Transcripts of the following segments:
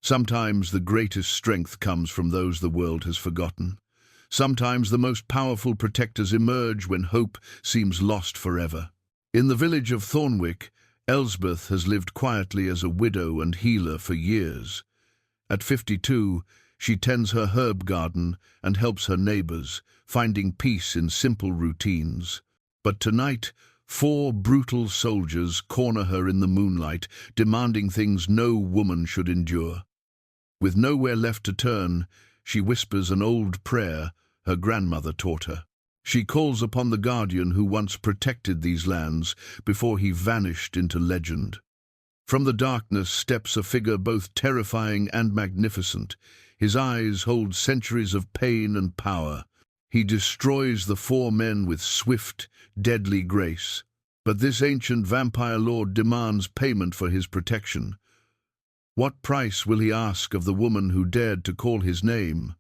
Sometimes the greatest strength comes from those the world has forgotten. Sometimes the most powerful protectors emerge when hope seems lost forever. In the village of Thornwick, Elsbeth has lived quietly as a widow and healer for years. At 52, she tends her herb garden and helps her neighbors, finding peace in simple routines. But tonight, 4 brutal soldiers corner her in the moonlight, demanding things no woman should endure. With nowhere left to turn, she whispers an old prayer her grandmother taught her. She calls upon the guardian who once protected these lands before he vanished into legend. From the darkness steps a figure both terrifying and magnificent. His eyes hold centuries of pain and power. He destroys the 4 men with swift, deadly grace. But this ancient vampire lord demands payment for his protection. What price will he ask of the woman who dared to call his name?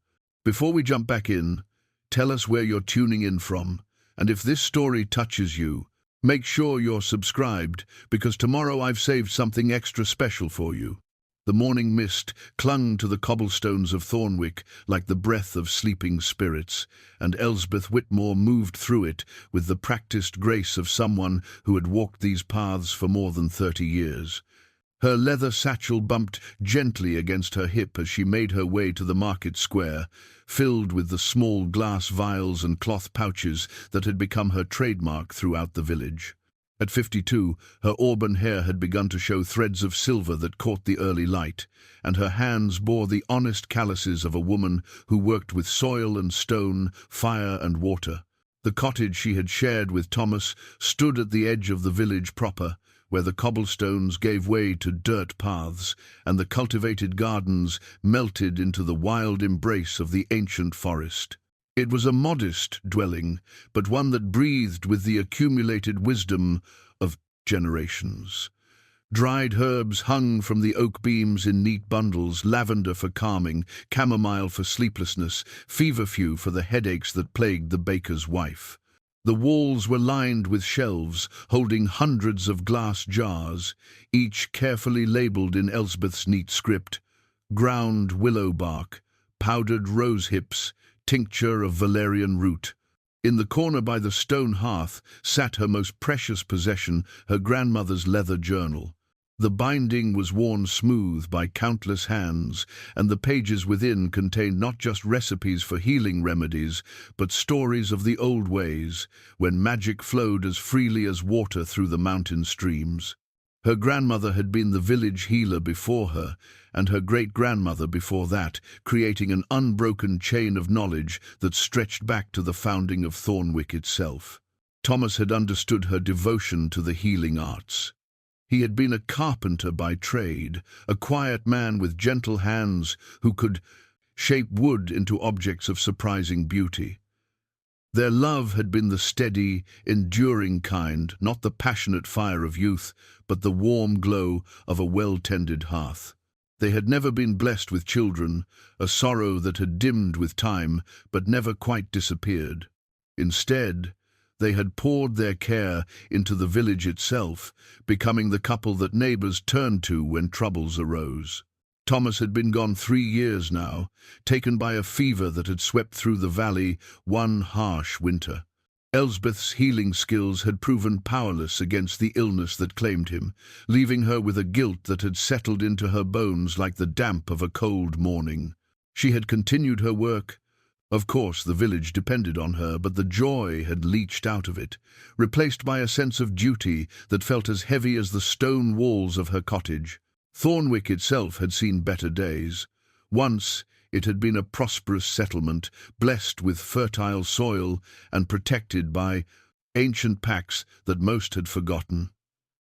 Before we jump back in, tell us where you're tuning in from, and if this story touches you, make sure you're subscribed, because tomorrow I've saved something extra special for you. The morning mist clung to the cobblestones of Thornwick like the breath of sleeping spirits, and Elsbeth Whitmore moved through it with the practiced grace of someone who had walked these paths for more than 30 years. Her leather satchel bumped gently against her hip as she made her way to the market square, filled with the small glass vials and cloth pouches that had become her trademark throughout the village. At 52, her auburn hair had begun to show threads of silver that caught the early light, and her hands bore the honest calluses of a woman who worked with soil and stone, fire and water. The cottage she had shared with Thomas stood at the edge of the village proper, where the cobblestones gave way to dirt paths, and the cultivated gardens melted into the wild embrace of the ancient forest. It was a modest dwelling, but one that breathed with the accumulated wisdom of generations. Dried herbs hung from the oak beams in neat bundles, lavender for calming, chamomile for sleeplessness, feverfew for the headaches that plagued the baker's wife. The walls were lined with shelves holding hundreds of glass jars, each carefully labelled in Elsbeth's neat script: ground willow bark, powdered rose hips, tincture of valerian root. In the corner by the stone hearth sat her most precious possession, her grandmother's leather journal. The binding was worn smooth by countless hands, and the pages within contained not just recipes for healing remedies, but stories of the old ways, when magic flowed as freely as water through the mountain streams. Her grandmother had been the village healer before her, and her great-grandmother before that, creating an unbroken chain of knowledge that stretched back to the founding of Thornwick itself. Thomas had understood her devotion to the healing arts. He had been a carpenter by trade, a quiet man with gentle hands who could shape wood into objects of surprising beauty. Their love had been the steady, enduring kind, not the passionate fire of youth, but the warm glow of a well-tended hearth. They had never been blessed with children, a sorrow that had dimmed with time, but never quite disappeared. Instead, they had poured their care into the village itself, becoming the couple that neighbors turned to when troubles arose. Thomas had been gone 3 years now, taken by a fever that had swept through the valley one harsh winter. Elsbeth's healing skills had proven powerless against the illness that claimed him, leaving her with a guilt that had settled into her bones like the damp of a cold morning. She had continued her work. Of course, the village depended on her, but the joy had leached out of it, replaced by a sense of duty that felt as heavy as the stone walls of her cottage. Thornwick itself had seen better days. Once, it had been a prosperous settlement, blessed with fertile soil and protected by ancient pacts that most had forgotten.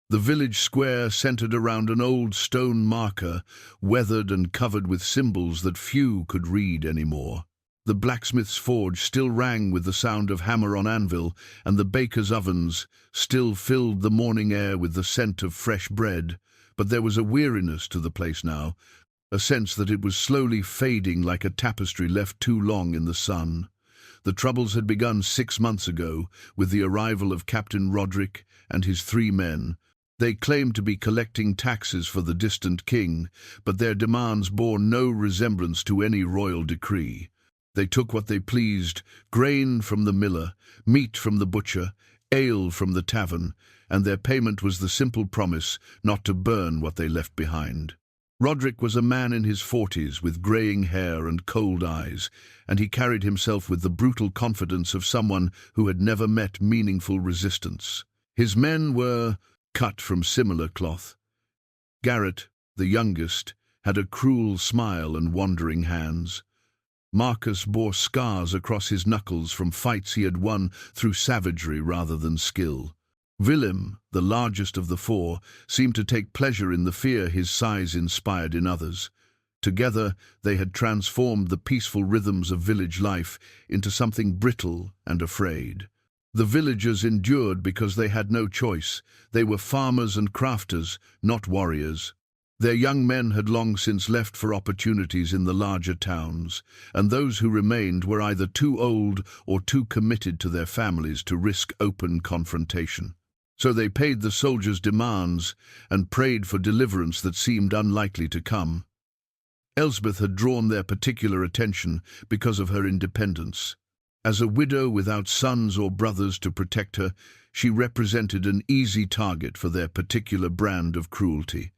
The village square centered around an old stone marker, weathered and covered with symbols that few could read anymore. The blacksmith's forge still rang with the sound of hammer on anvil, and the baker's ovens still filled the morning air with the scent of fresh bread. But there was a weariness to the place now, a sense that it was slowly fading like a tapestry left too long in the sun. The troubles had begun 6 months ago, with the arrival of Captain Roderick and his 3 men. They claimed to be collecting taxes for the distant king, but their demands bore no resemblance to any royal decree. They took what they pleased, grain from the miller, meat from the butcher, ale from the tavern, and their payment was the simple promise not to burn what they left behind. Roderick was a man in his 40s with greying hair and cold eyes, and he carried himself with the brutal confidence of someone who had never met meaningful resistance. His men were cut from similar cloth. Garrett, the youngest, had a cruel smile and wandering hands. Marcus bore scars across his knuckles from fights he had won through savagery rather than skill. Willem, the largest of the four, seemed to take pleasure in the fear his size inspired in others. Together, they had transformed the peaceful rhythms of village life into something brittle and afraid. The villagers endured because they had no choice. They were farmers and crafters, not warriors. Their young men had long since left for opportunities in the larger towns, and those who remained were either too old or too committed to their families to risk open confrontation. So they paid the soldiers' demands and prayed for deliverance that seemed unlikely to come. Elsbeth had drawn their particular attention because of her independence. As a widow without sons or brothers to protect her, she represented an easy target for their particular brand of cruelty.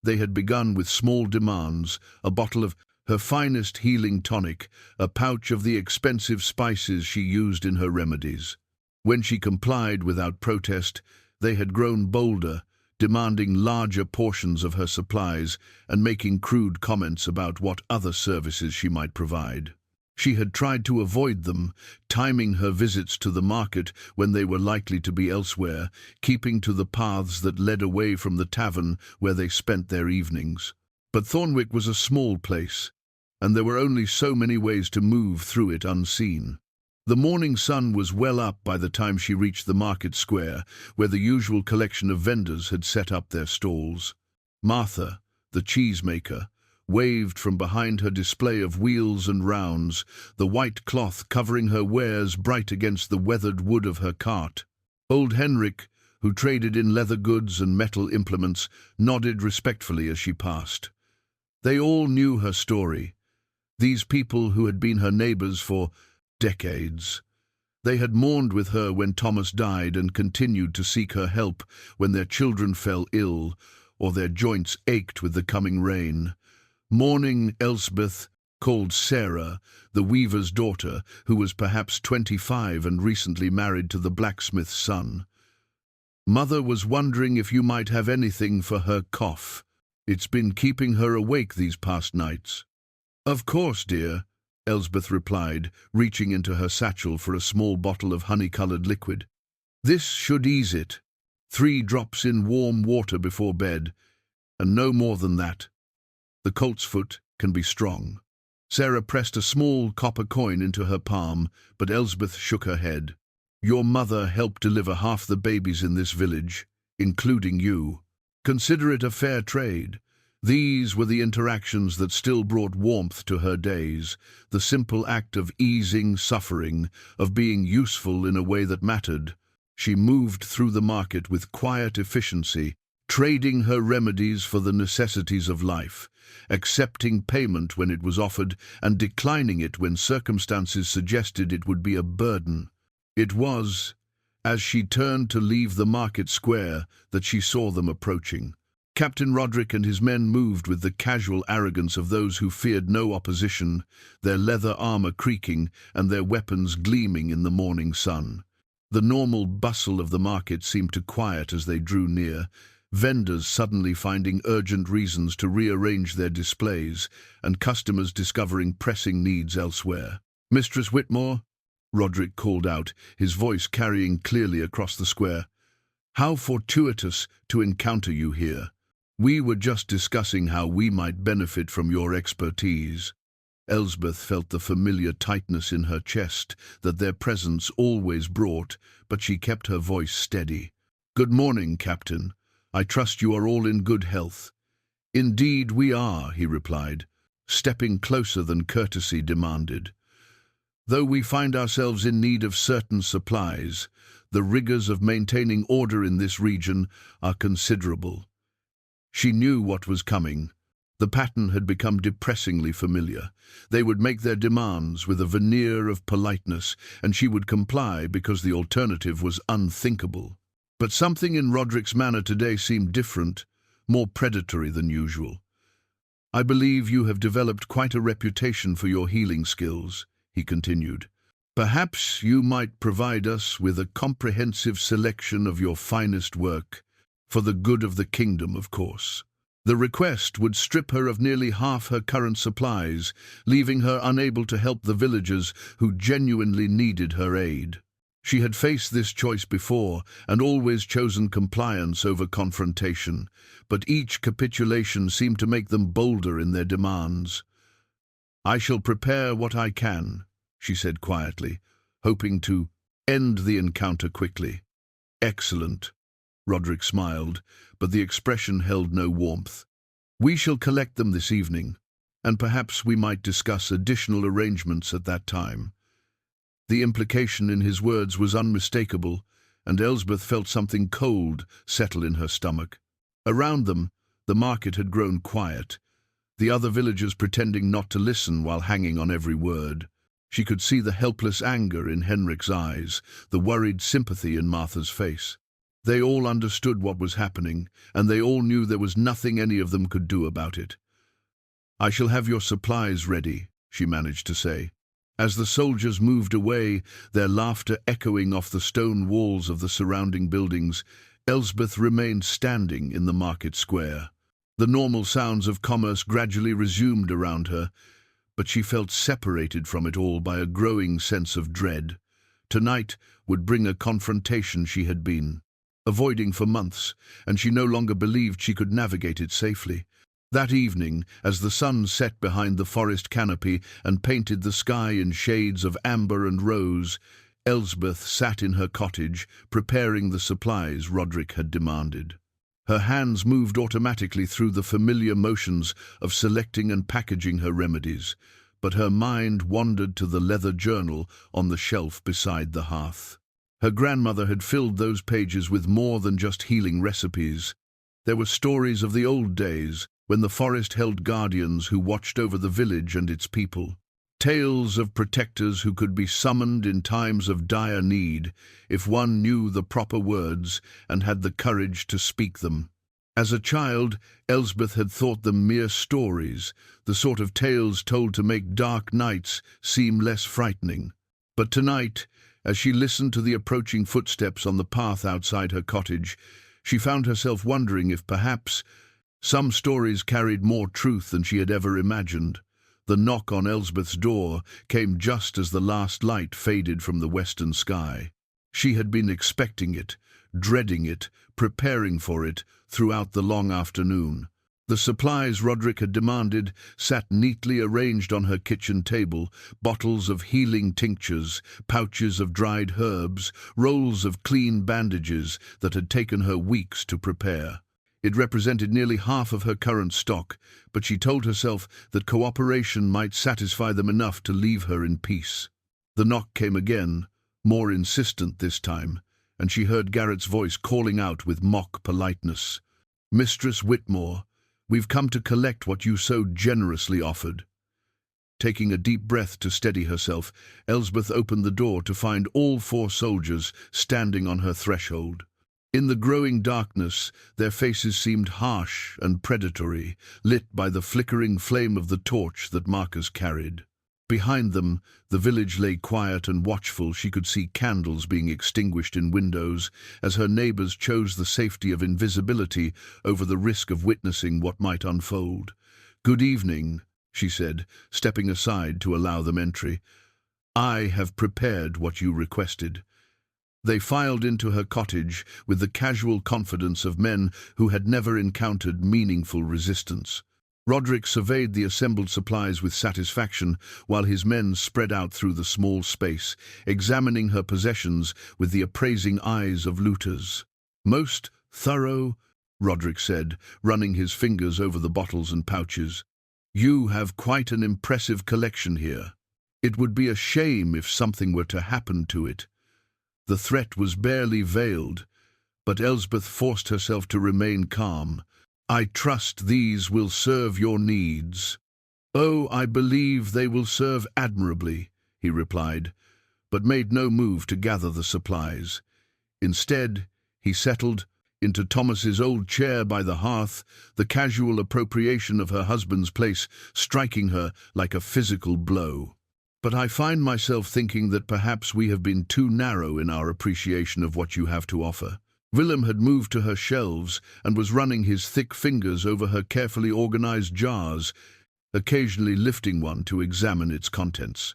They had begun with small demands: a bottle of her finest healing tonic, a pouch of the expensive spices she used in her remedies. When she complied without protest, they had grown bolder, demanding larger portions of her supplies and making crude comments about what other services she might provide. She had tried to avoid them, timing her visits to the market when they were likely to be elsewhere, keeping to the paths that led away from the tavern where they spent their evenings. But Thornwick was a small place, and there were only so many ways to move through it unseen. The morning sun was well up by the time she reached the market square, where the usual collection of vendors had set up their stalls. Martha, the cheesemaker, waved from behind her display of wheels and rounds, the white cloth covering her wares bright against the weathered wood of her cart. Old Henrik, who traded in leather goods and metal implements, nodded respectfully as she passed. They all knew her story. These people who had been her neighbors for decades. They had mourned with her when Thomas died and continued to seek her help when their children fell ill or their joints ached with the coming rain. Mourning Elsbeth, called Sarah, the weaver's daughter, who was perhaps 25 and recently married to the blacksmith's son. Mother was wondering if you might have anything for her cough. It's been keeping her awake these past nights. Of course, dear, Elsbeth replied, reaching into her satchel for a small bottle of honey-colored liquid. This should ease it. 3 drops in warm water before bed, and no more than that. The coltsfoot can be strong. Sarah pressed a small copper coin into her palm, but Elsbeth shook her head. Your mother helped deliver half the babies in this village, including you. Consider it a fair trade. These were the interactions that still brought warmth to her days, the simple act of easing suffering, of being useful in a way that mattered. She moved through the market with quiet efficiency, trading her remedies for the necessities of life, accepting payment when it was offered and declining it when circumstances suggested it would be a burden. It was, as she turned to leave the market square, that she saw them approaching. Captain Roderick and his men moved with the casual arrogance of those who feared no opposition, their leather armor creaking and their weapons gleaming in the morning sun. The normal bustle of the market seemed to quiet as they drew near, vendors suddenly finding urgent reasons to rearrange their displays, and customers discovering pressing needs elsewhere. Mistress Whitmore, Roderick called out, his voice carrying clearly across the square. How fortuitous to encounter you here. We were just discussing how we might benefit from your expertise. Elsbeth felt the familiar tightness in her chest that their presence always brought, but she kept her voice steady. Good morning, Captain. I trust you are all in good health. Indeed we are, he replied, stepping closer than courtesy demanded. Though we find ourselves in need of certain supplies, the rigors of maintaining order in this region are considerable. She knew what was coming. The pattern had become depressingly familiar. They would make their demands with a veneer of politeness, and she would comply because the alternative was unthinkable. But something in Roderick's manner today seemed different, more predatory than usual. "I believe you have developed quite a reputation for your healing skills," he continued. "Perhaps you might provide us with a comprehensive selection of your finest work, for the good of the kingdom, of course." The request would strip her of nearly half her current supplies, leaving her unable to help the villagers who genuinely needed her aid. She had faced this choice before and always chosen compliance over confrontation, but each capitulation seemed to make them bolder in their demands. "I shall prepare what I can," she said quietly, hoping to end the encounter quickly. "Excellent." Roderick smiled, but the expression held no warmth. "We shall collect them this evening, and perhaps we might discuss additional arrangements at that time." The implication in his words was unmistakable, and Elsbeth felt something cold settle in her stomach. Around them, the market had grown quiet, the other villagers pretending not to listen while hanging on every word. She could see the helpless anger in Henrik's eyes, the worried sympathy in Martha's face. They all understood what was happening, and they all knew there was nothing any of them could do about it. "I shall have your supplies ready," she managed to say. As the soldiers moved away, their laughter echoing off the stone walls of the surrounding buildings, Elsbeth remained standing in the market square. The normal sounds of commerce gradually resumed around her, but she felt separated from it all by a growing sense of dread. Tonight would bring a confrontation she had been avoiding for months, and she no longer believed she could navigate it safely. That evening, as the sun set behind the forest canopy and painted the sky in shades of amber and rose, Elsbeth sat in her cottage, preparing the supplies Roderick had demanded. Her hands moved automatically through the familiar motions of selecting and packaging her remedies, but her mind wandered to the leather journal on the shelf beside the hearth. Her grandmother had filled those pages with more than just healing recipes. There were stories of the old days, when the forest held guardians who watched over the village and its people. Tales of protectors who could be summoned in times of dire need, if one knew the proper words and had the courage to speak them. As a child, Elsbeth had thought them mere stories, the sort of tales told to make dark nights seem less frightening. But tonight, as she listened to the approaching footsteps on the path outside her cottage, she found herself wondering if perhaps some stories carried more truth than she had ever imagined. The knock on Elsbeth's door came just as the last light faded from the western sky. She had been expecting it, dreading it, preparing for it throughout the long afternoon. The supplies Roderick had demanded sat neatly arranged on her kitchen table: bottles of healing tinctures, pouches of dried herbs, rolls of clean bandages that had taken her weeks to prepare. It represented nearly half of her current stock, but she told herself that cooperation might satisfy them enough to leave her in peace. The knock came again, more insistent this time, and she heard Garrett's voice calling out with mock politeness. "Mistress Whitmore, we've come to collect what you so generously offered." Taking a deep breath to steady herself, Elsbeth opened the door to find all 4 soldiers standing on her threshold. In the growing darkness, their faces seemed harsh and predatory, lit by the flickering flame of the torch that Marcus carried. Behind them, the village lay quiet and watchful. She could see candles being extinguished in windows, as her neighbors chose the safety of invisibility over the risk of witnessing what might unfold. "Good evening," she said, stepping aside to allow them entry. "I have prepared what you requested." They filed into her cottage with the casual confidence of men who had never encountered meaningful resistance. Roderick surveyed the assembled supplies with satisfaction, while his men spread out through the small space, examining her possessions with the appraising eyes of looters. "Most thorough," Roderick said, running his fingers over the bottles and pouches. "You have quite an impressive collection here." It would be a shame if something were to happen to it. The threat was barely veiled, but Elsbeth forced herself to remain calm. I trust these will serve your needs. Oh, I believe they will serve admirably, he replied, but made no move to gather the supplies. Instead, he settled into Thomas's old chair by the hearth, the casual appropriation of her husband's place striking her like a physical blow. But I find myself thinking that perhaps we have been too narrow in our appreciation of what you have to offer. Willem had moved to her shelves and was running his thick fingers over her carefully organized jars, occasionally lifting one to examine its contents.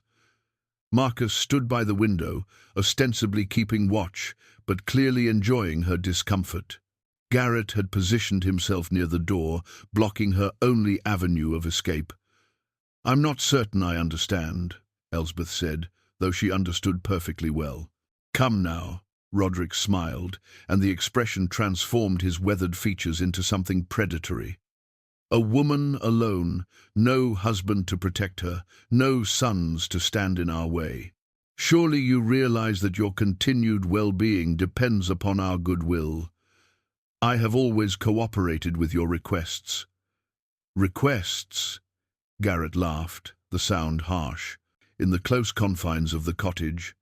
Marcus stood by the window, ostensibly keeping watch, but clearly enjoying her discomfort. Garrett had positioned himself near the door, blocking her only avenue of escape. "I'm not certain I understand," Elsbeth said, though she understood perfectly well. "Come now." Roderick smiled, and the expression transformed his weathered features into something predatory. A woman alone, no husband to protect her, no sons to stand in our way. Surely you realize that your continued well-being depends upon our goodwill. I have always cooperated with your requests. Requests? Garrett laughed, the sound harsh. In the close confines of the cottage.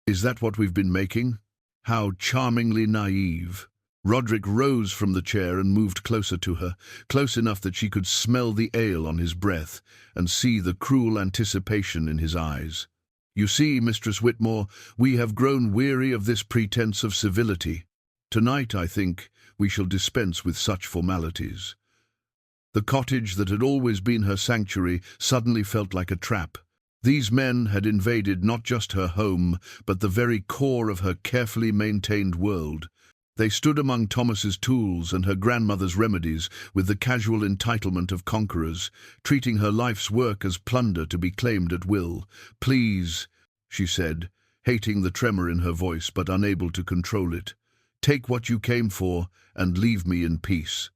Is that what we've been making? How charmingly naive. Roderick rose from the chair and moved closer to her, close enough that she could smell the ale on his breath and see the cruel anticipation in his eyes. You see, Mistress Whitmore, we have grown weary of this pretense of civility. Tonight, I think, we shall dispense with such formalities. The cottage that had always been her sanctuary suddenly felt like a trap. These men had invaded not just her home, but the very core of her carefully maintained world. They stood among Thomas's tools and her grandmother's remedies with the casual entitlement of conquerors, treating her life's work as plunder to be claimed at will. "Please," she said, hating the tremor in her voice but unable to control it. "Take what you came for and leave me in peace."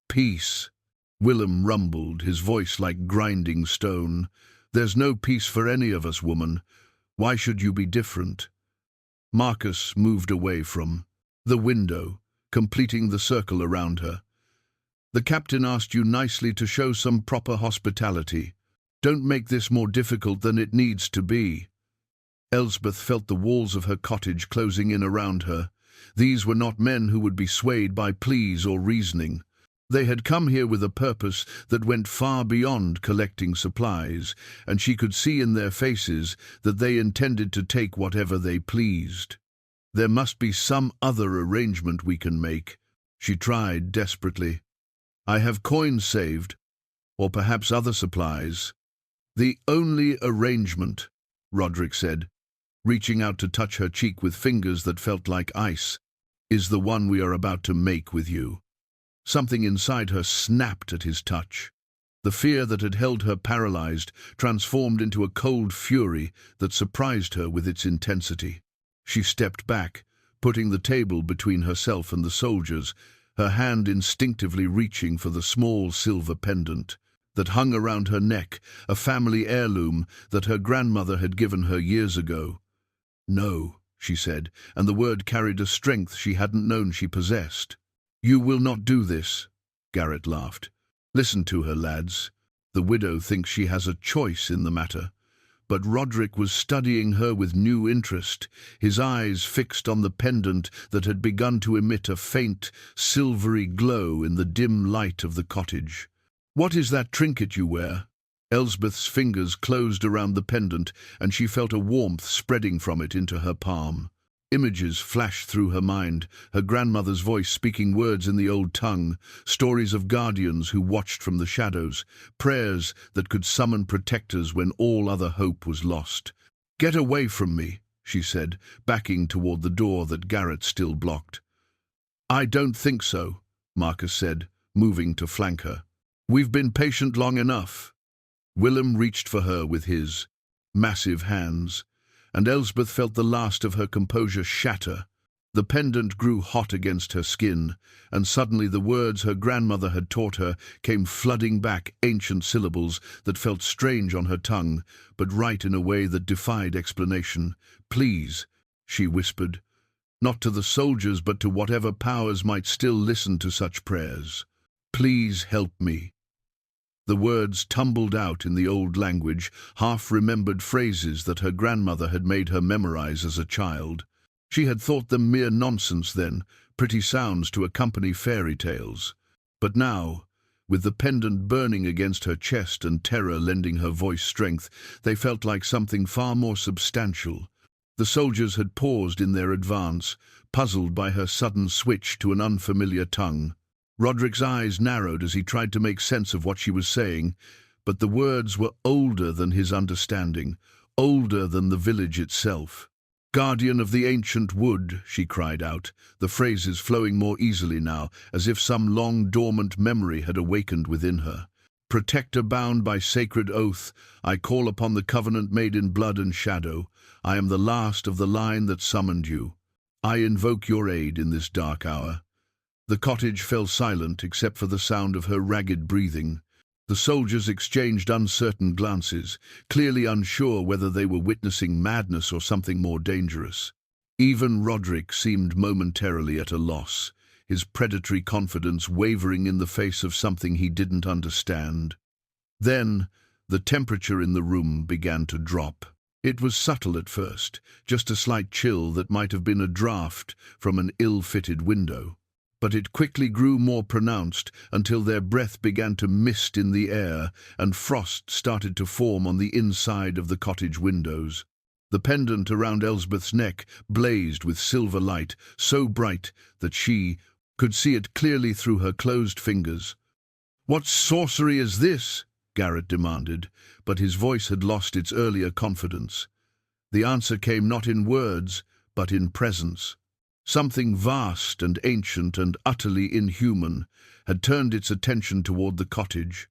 "Peace," Willem rumbled, his voice like grinding stone. "There's no peace for any of us, woman. Why should you be different?" Marcus moved away from the window, completing the circle around her. "The captain asked you nicely to show some proper hospitality. Don't make this more difficult than it needs to be." Elsbeth felt the walls of her cottage closing in around her. These were not men who would be swayed by pleas or reasoning. They had come here with a purpose that went far beyond collecting supplies, and she could see in their faces that they intended to take whatever they pleased. "There must be some other arrangement we can make," she tried desperately. "I have coins saved, or perhaps other supplies." "The only arrangement," Roderick said, reaching out to touch her cheek with fingers that felt like ice, "is the one we are about to make with you." Something inside her snapped at his touch. The fear that had held her paralyzed transformed into a cold fury that surprised her with its intensity. She stepped back, putting the table between herself and the soldiers, her hand instinctively reaching for the small silver pendant that hung around her neck, a family heirloom that her grandmother had given her years ago. "No," she said, and the word carried a strength she hadn't known she possessed. "You will not do this," Garrett laughed. "Listen to her, lads. The widow thinks she has a choice in the matter." But Roderick was studying her with new interest, his eyes fixed on the pendant that had begun to emit a faint, silvery glow in the dim light of the cottage. "What is that trinket you wear?" Elsbeth's fingers closed around the pendant, and she felt a warmth spreading from it into her palm. Images flashed through her mind, her grandmother's voice speaking words in the old tongue, stories of guardians who watched from the shadows, prayers that could summon protectors when all other hope was lost. "Get away from me," she said, backing toward the door that Garrett still blocked. "I don't think so," Marcus said, moving to flank her. "We've been patient long enough." Willem reached for her with his massive hands, and Elsbeth felt the last of her composure shatter. The pendant grew hot against her skin, and suddenly the words her grandmother had taught her came flooding back, ancient syllables that felt strange on her tongue, but right in a way that defied explanation. "Please," she whispered, not to the soldiers but to whatever powers might still listen to such prayers. "Please help me." The words tumbled out in the old language, half-remembered phrases that her grandmother had made her memorize as a child. She had thought them mere nonsense then, pretty sounds to accompany fairy tales. But now, with the pendant burning against her chest and terror lending her voice strength, they felt like something far more substantial. The soldiers had paused in their advance, puzzled by her sudden switch to an unfamiliar tongue. Roderick's eyes narrowed as he tried to make sense of what she was saying, but the words were older than his understanding, older than the village itself. "Guardian of the ancient wood," she cried out, the phrases flowing more easily now, as if some long dormant memory had awakened within her. "Protector bound by sacred oath, I call upon the covenant made in blood and shadow. I am the last of the line that summoned you. I invoke your aid in this dark hour." The cottage fell silent except for the sound of her ragged breathing. The soldiers exchanged uncertain glances, clearly unsure whether they were witnessing madness or something more dangerous. Even Roderick seemed momentarily at a loss, his predatory confidence wavering in the face of something he didn't understand. Then, the temperature in the room began to drop. It was subtle at first, just a slight chill that might have been a draught from an ill-fitted window. But it quickly grew more pronounced until their breath began to mist in the air and frost started to form on the inside of the cottage windows. The pendant around Elsbeth's neck blazed with silver light, so bright that she could see it clearly through her closed fingers. "What sorcery is this?" Garrett demanded, but his voice had lost its earlier confidence. The answer came not in words, but in presence. Something vast and ancient and utterly inhuman had turned its attention toward the cottage.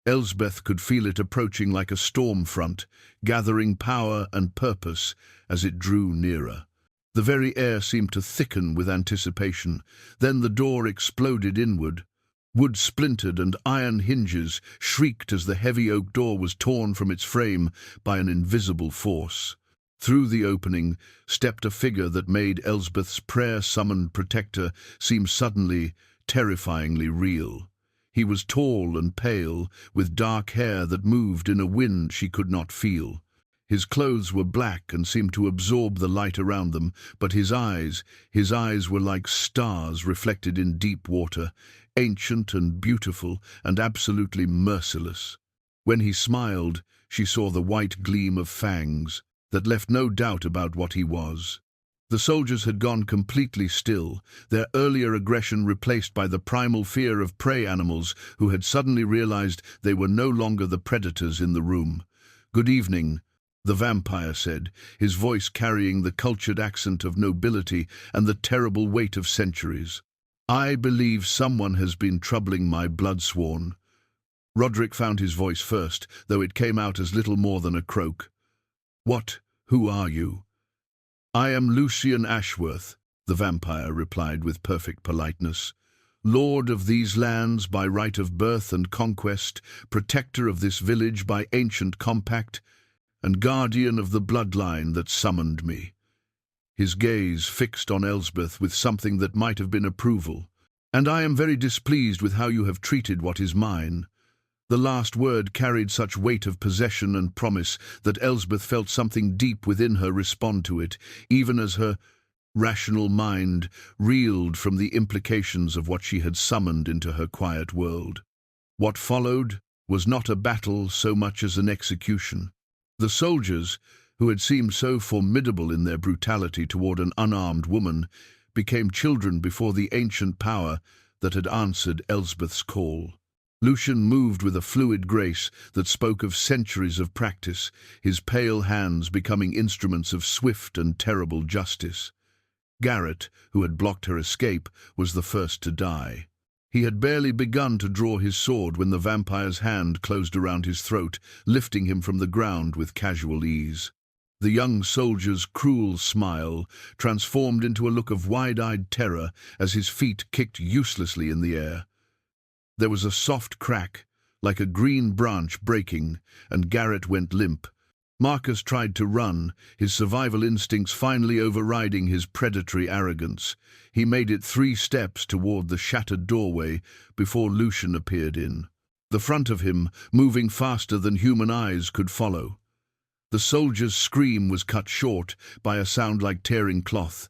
Elsbeth could feel it approaching like a storm front, gathering power and purpose as it drew nearer. The very air seemed to thicken with anticipation. Then the door exploded inward. Wood splintered and iron hinges shrieked as the heavy oak door was torn from its frame by an invisible force. Through the opening stepped a figure that made Elsbeth's prayer-summoned protector seem suddenly, terrifyingly real. He was tall and pale, with dark hair that moved in a wind she could not feel. His clothes were black and seemed to absorb the light around them, but his eyes were like stars reflected in deep water, ancient and beautiful and absolutely merciless. When he smiled, she saw the white gleam of fangs that left no doubt about what he was. The soldiers had gone completely still, their earlier aggression replaced by the primal fear of prey animals who had suddenly realized they were no longer the predators in the room. "Good evening," the vampire said, his voice carrying the cultured accent of nobility and the terrible weight of centuries. "I believe someone has been troubling my bloodsworn." Roderick found his voice first, though it came out as little more than a croak. Who are you?" "I am Lucian Ashworth," the vampire replied with perfect politeness. "Lord of these lands by right of birth and conquest, protector of this village by ancient compact, and guardian of the bloodline that summoned me." His gaze fixed on Elsbeth with something that might have been approval. "And I am very displeased with how you have treated what is mine." The last word carried such weight of possession and promise that Elsbeth felt something deep within her respond to it, even as her rational mind reeled from the implications of what she had summoned into her quiet world. What followed was not a battle so much as an execution. The soldiers, who had seemed so formidable in their brutality toward an unarmed woman, became children before the ancient power that had answered Elsbeth's call. Lucian moved with a fluid grace that spoke of centuries of practice, his pale hands becoming instruments of swift and terrible justice. Garrett, who had blocked her escape, was the first to die. He had barely begun to draw his sword when the vampire's hand closed around his throat, lifting him from the ground with casual ease. The young soldier's cruel smile transformed into a look of wide-eyed terror as his feet kicked uselessly in the air. There was a soft crack, like a green branch breaking, and Garrett went limp. Marcus tried to run, his survival instincts finally overriding his predatory arrogance. He made it 3 steps toward the shattered doorway before Lucian appeared in. The front of him, moving faster than human eyes could follow. The soldier's scream was cut short by a sound like tearing cloth,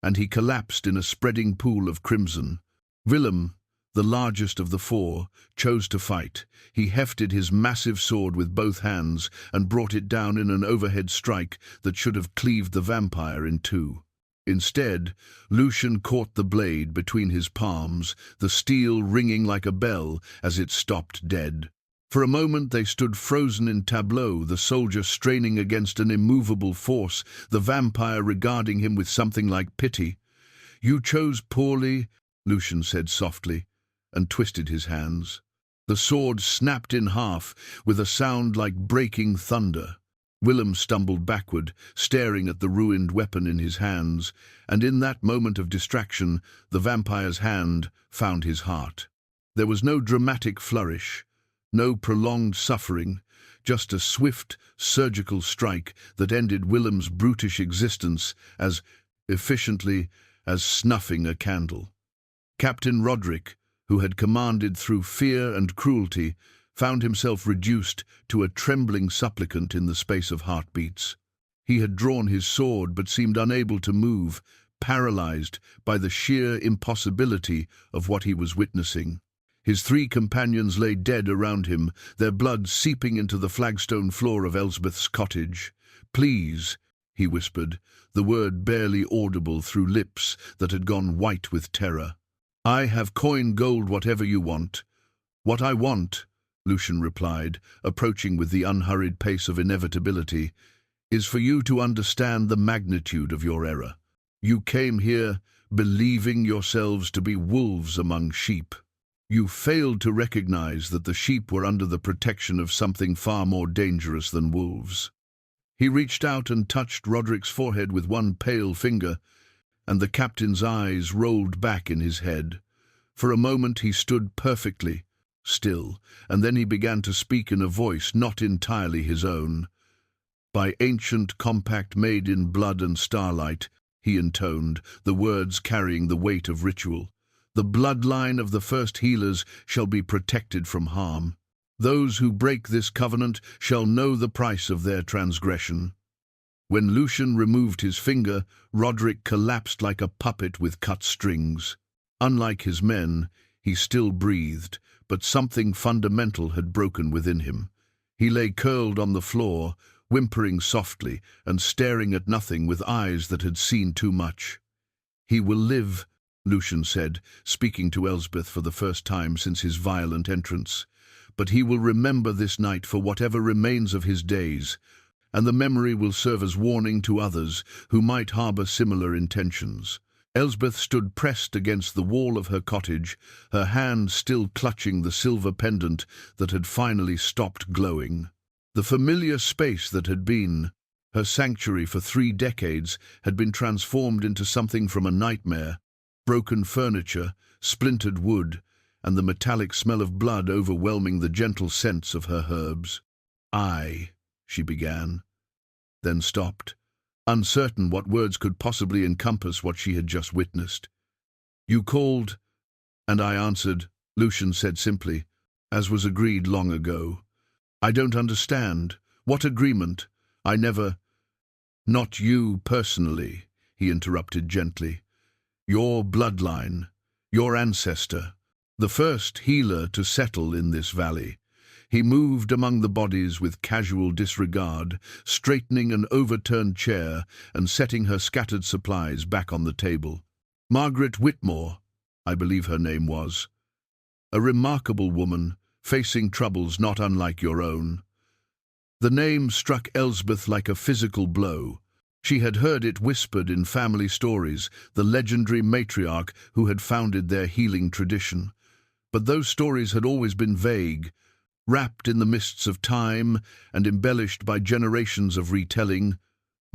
and he collapsed in a spreading pool of crimson. Willem, the largest of the 4, chose to fight. He hefted his massive sword with both hands and brought it down in an overhead strike that should have cleaved the vampire in 2. Instead, Lucian caught the blade between his palms, the steel ringing like a bell as it stopped dead. For a moment they stood frozen in tableau, the soldier straining against an immovable force, the vampire regarding him with something like pity. "You chose poorly," Lucian said softly, and twisted his hands. The sword snapped in half with a sound like breaking thunder. Willem stumbled backward, staring at the ruined weapon in his hands, and in that moment of distraction, the vampire's hand found his heart. There was no dramatic flourish, no prolonged suffering, just a swift, surgical strike that ended Willem's brutish existence as efficiently as snuffing a candle. Captain Roderick, who had commanded through fear and cruelty, found himself reduced to a trembling supplicant in the space of heartbeats. He had drawn his sword but seemed unable to move, paralyzed by the sheer impossibility of what he was witnessing. His 3 companions lay dead around him, their blood seeping into the flagstone floor of Elsbeth's cottage. "Please," he whispered, the word barely audible through lips that had gone white with terror. "I have coin gold whatever you want." "What I want," Lucian replied, approaching with the unhurried pace of inevitability, "is for you to understand the magnitude of your error. You came here believing yourselves to be wolves among sheep. You failed to recognize that the sheep were under the protection of something far more dangerous than wolves." He reached out and touched Roderick's forehead with one pale finger, and the captain's eyes rolled back in his head. For a moment he stood perfectly still, and then he began to speak in a voice not entirely his own. "By ancient compact made in blood and starlight," he intoned, the words carrying the weight of ritual, "the bloodline of the first healers shall be protected from harm. Those who break this covenant shall know the price of their transgression." When Lucian removed his finger, Roderick collapsed like a puppet with cut strings. Unlike his men, he still breathed, but something fundamental had broken within him. He lay curled on the floor, whimpering softly and staring at nothing with eyes that had seen too much. "He will live," Lucian said, speaking to Elsbeth for the first time since his violent entrance. "But he will remember this night for whatever remains of his days, and the memory will serve as warning to others who might harbor similar intentions." Elsbeth stood pressed against the wall of her cottage, her hand still clutching the silver pendant that had finally stopped glowing. The familiar space that had been her sanctuary for 3 decades had been transformed into something from a nightmare. Broken furniture, splintered wood, and the metallic smell of blood overwhelming the gentle scents of her herbs. She began, then stopped, uncertain what words could possibly encompass what she had just witnessed. "You called, and I answered," Lucian said simply, "as was agreed long ago. I don't understand. What agreement? I never—" "Not you personally," he interrupted gently. "Your bloodline, your ancestor, the first healer to settle in this valley." He moved among the bodies with casual disregard, straightening an overturned chair and setting her scattered supplies back on the table. "Margaret Whitmore, I believe her name was. A remarkable woman, facing troubles not unlike your own." The name struck Elsbeth like a physical blow. She had heard it whispered in family stories, the legendary matriarch who had founded their healing tradition. But those stories had always been vague, wrapped in the mists of time and embellished by generations of retelling.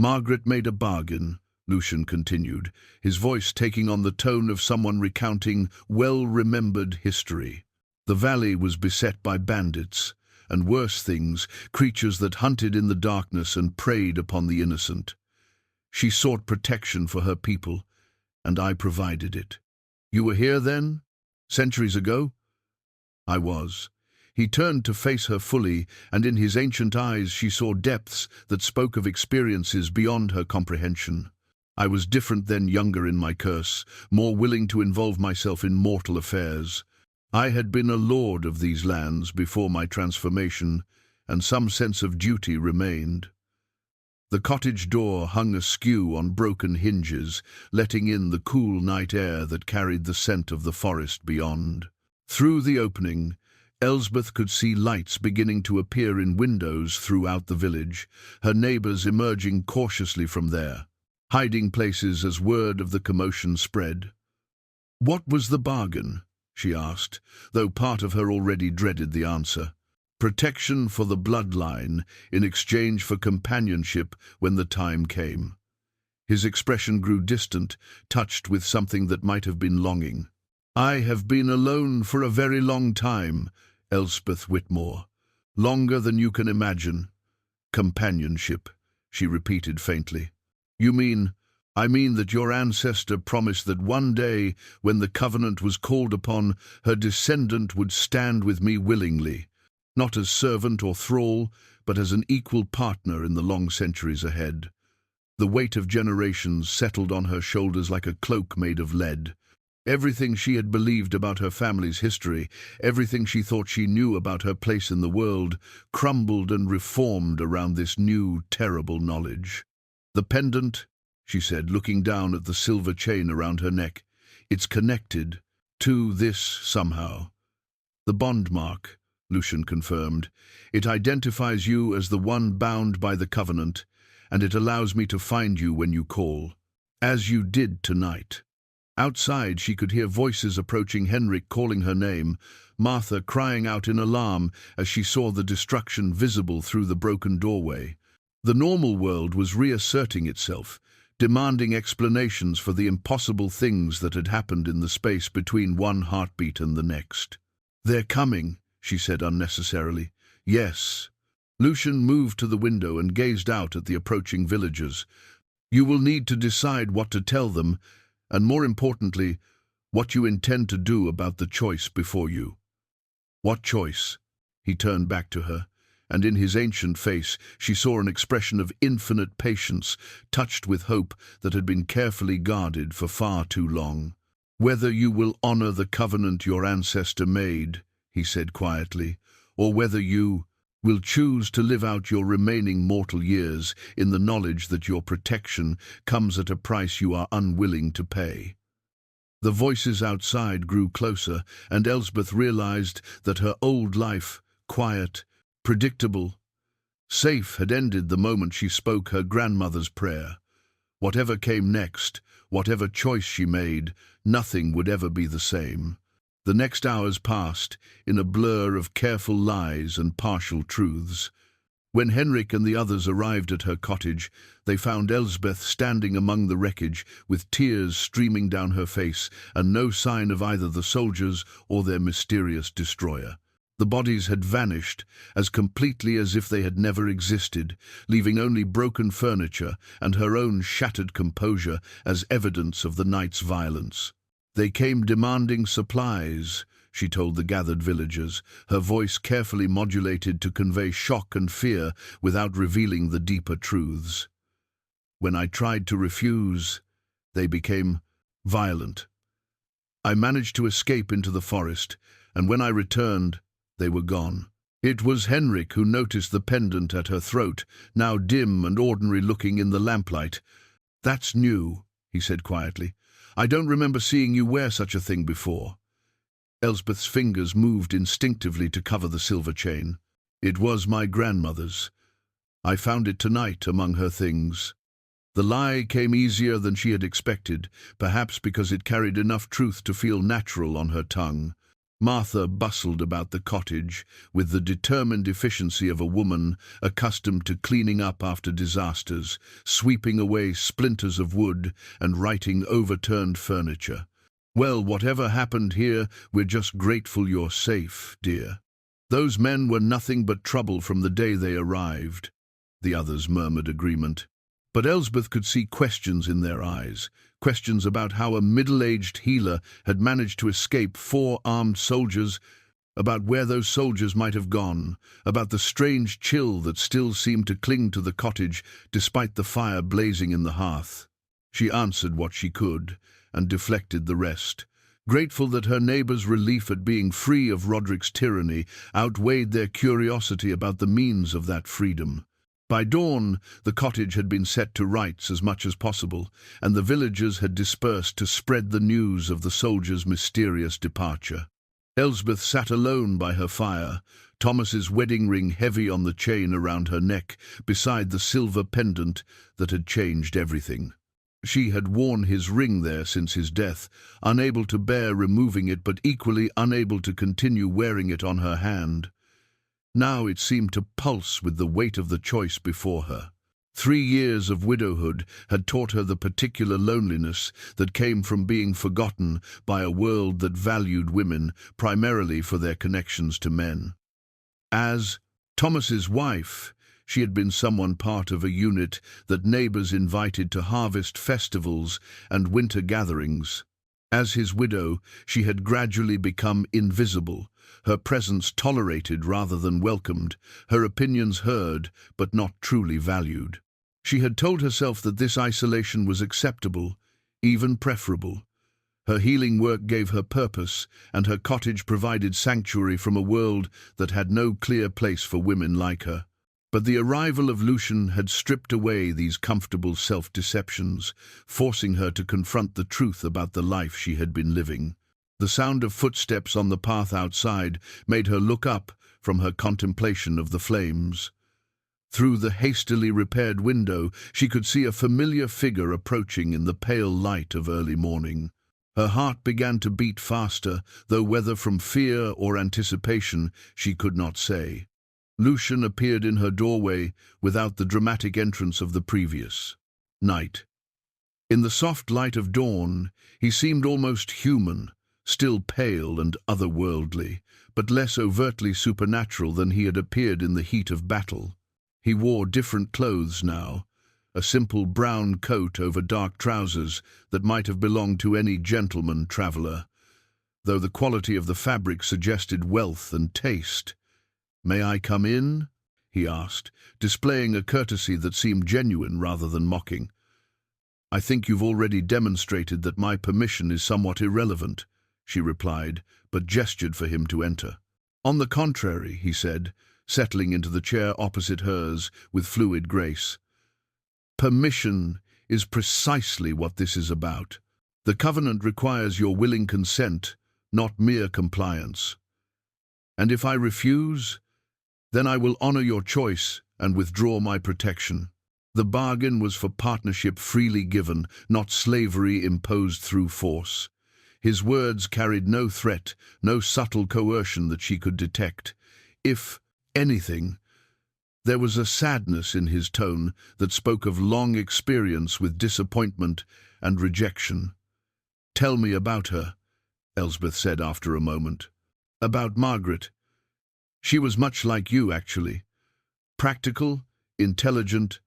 Margaret made a bargain, Lucian continued, his voice taking on the tone of someone recounting well-remembered history. The valley was beset by bandits, and worse things, creatures that hunted in the darkness and preyed upon the innocent. She sought protection for her people, and I provided it. You were here then? Centuries ago? I was. He turned to face her fully, and in his ancient eyes she saw depths that spoke of experiences beyond her comprehension. I was different then, younger in my curse, more willing to involve myself in mortal affairs. I had been a lord of these lands before my transformation, and some sense of duty remained. The cottage door hung askew on broken hinges, letting in the cool night air that carried the scent of the forest beyond. Through the opening, Elsbeth could see lights beginning to appear in windows throughout the village, her neighbours emerging cautiously from there, hiding places as word of the commotion spread. "What was the bargain?" she asked, though part of her already dreaded the answer. Protection for the bloodline in exchange for companionship when the time came. His expression grew distant, touched with something that might have been longing. "I have been alone for a very long time, Elspeth Whitmore. Longer than you can imagine." "Companionship," she repeated faintly. "You mean, I mean that your ancestor promised that one day, when the covenant was called upon, her descendant would stand with me willingly, not as servant or thrall, but as an equal partner in the long centuries ahead." The weight of generations settled on her shoulders like a cloak made of lead. Everything she had believed about her family's history, everything she thought she knew about her place in the world, crumbled and reformed around this new, terrible knowledge. "The pendant," she said, looking down at the silver chain around her neck, "it's connected to this somehow." "The bond mark," Lucian confirmed. "It identifies you as the one bound by the covenant, and it allows me to find you when you call, as you did tonight." Outside, she could hear voices approaching, Henrik calling her name, Martha crying out in alarm as she saw the destruction visible through the broken doorway. The normal world was reasserting itself, demanding explanations for the impossible things that had happened in the space between one heartbeat and the next. "They're coming," she said unnecessarily. "Yes." Lucian moved to the window and gazed out at the approaching villagers. "You will need to decide what to tell them, and more importantly, what you intend to do about the choice before you." "What choice?" He turned back to her, and in his ancient face she saw an expression of infinite patience, touched with hope that had been carefully guarded for far too long. "Whether you will honor the covenant your ancestor made," he said quietly, "or whether you will choose to live out your remaining mortal years in the knowledge that your protection comes at a price you are unwilling to pay." The voices outside grew closer, and Elsbeth realized that her old life, quiet, predictable, safe, had ended the moment she spoke her grandmother's prayer. Whatever came next, whatever choice she made, nothing would ever be the same. The next hours passed in a blur of careful lies and partial truths. When Henrik and the others arrived at her cottage, they found Elsbeth standing among the wreckage, with tears streaming down her face and no sign of either the soldiers or their mysterious destroyer. The bodies had vanished as completely as if they had never existed, leaving only broken furniture and her own shattered composure as evidence of the night's violence. "They came demanding supplies," she told the gathered villagers, her voice carefully modulated to convey shock and fear without revealing the deeper truths. "When I tried to refuse, they became violent. I managed to escape into the forest, and when I returned, they were gone." It was Henrik who noticed the pendant at her throat, now dim and ordinary-looking in the lamplight. "That's new," he said quietly. "I don't remember seeing you wear such a thing before." Elsbeth's fingers moved instinctively to cover the silver chain. "It was my grandmother's. I found it tonight among her things." The lie came easier than she had expected, perhaps because it carried enough truth to feel natural on her tongue. Martha bustled about the cottage with the determined efficiency of a woman accustomed to cleaning up after disasters, sweeping away splinters of wood and righting overturned furniture. "Well, whatever happened here, we're just grateful you're safe, dear. Those men were nothing but trouble from the day they arrived," the others murmured agreement. But Elsbeth could see questions in their eyes, questions about how a middle-aged healer had managed to escape 4 armed soldiers, about where those soldiers might have gone, about the strange chill that still seemed to cling to the cottage despite the fire blazing in the hearth. She answered what she could and deflected the rest, grateful that her neighbours' relief at being free of Roderick's tyranny outweighed their curiosity about the means of that freedom. By dawn, the cottage had been set to rights as much as possible, and the villagers had dispersed to spread the news of the soldiers' mysterious departure. Elsbeth sat alone by her fire, Thomas's wedding ring heavy on the chain around her neck, beside the silver pendant that had changed everything. She had worn his ring there since his death, unable to bear removing it but equally unable to continue wearing it on her hand. Now it seemed to pulse with the weight of the choice before her. 3 years of widowhood had taught her the particular loneliness that came from being forgotten by a world that valued women primarily for their connections to men. As Thomas's wife, she had been someone part of a unit that neighbours invited to harvest festivals and winter gatherings. As his widow, she had gradually become invisible, her presence tolerated rather than welcomed, her opinions heard but not truly valued. She had told herself that this isolation was acceptable, even preferable. Her healing work gave her purpose, and her cottage provided sanctuary from a world that had no clear place for women like her. But the arrival of Lucian had stripped away these comfortable self-deceptions, forcing her to confront the truth about the life she had been living. The sound of footsteps on the path outside made her look up from her contemplation of the flames. Through the hastily repaired window, she could see a familiar figure approaching in the pale light of early morning. Her heart began to beat faster, though whether from fear or anticipation she could not say. Lucian appeared in her doorway without the dramatic entrance of the previous night. In the soft light of dawn, he seemed almost human, still pale and otherworldly, but less overtly supernatural than he had appeared in the heat of battle. He wore different clothes now, a simple brown coat over dark trousers that might have belonged to any gentleman traveller, though the quality of the fabric suggested wealth and taste. "May I come in?" he asked, displaying a courtesy that seemed genuine rather than mocking. "I think you've already demonstrated that my permission is somewhat irrelevant," she replied, but gestured for him to enter. "On the contrary," he said, settling into the chair opposite hers with fluid grace. "Permission is precisely what this is about. The covenant requires your willing consent, not mere compliance. And if I refuse, then I will honor your choice and withdraw my protection. The bargain was for partnership freely given, not slavery imposed through force." His words carried no threat, no subtle coercion that she could detect. If anything, there was a sadness in his tone that spoke of long experience with disappointment and rejection. "Tell me about her," Elsbeth said after a moment. "About Margaret. She was much like you, actually. Practical, intelligent,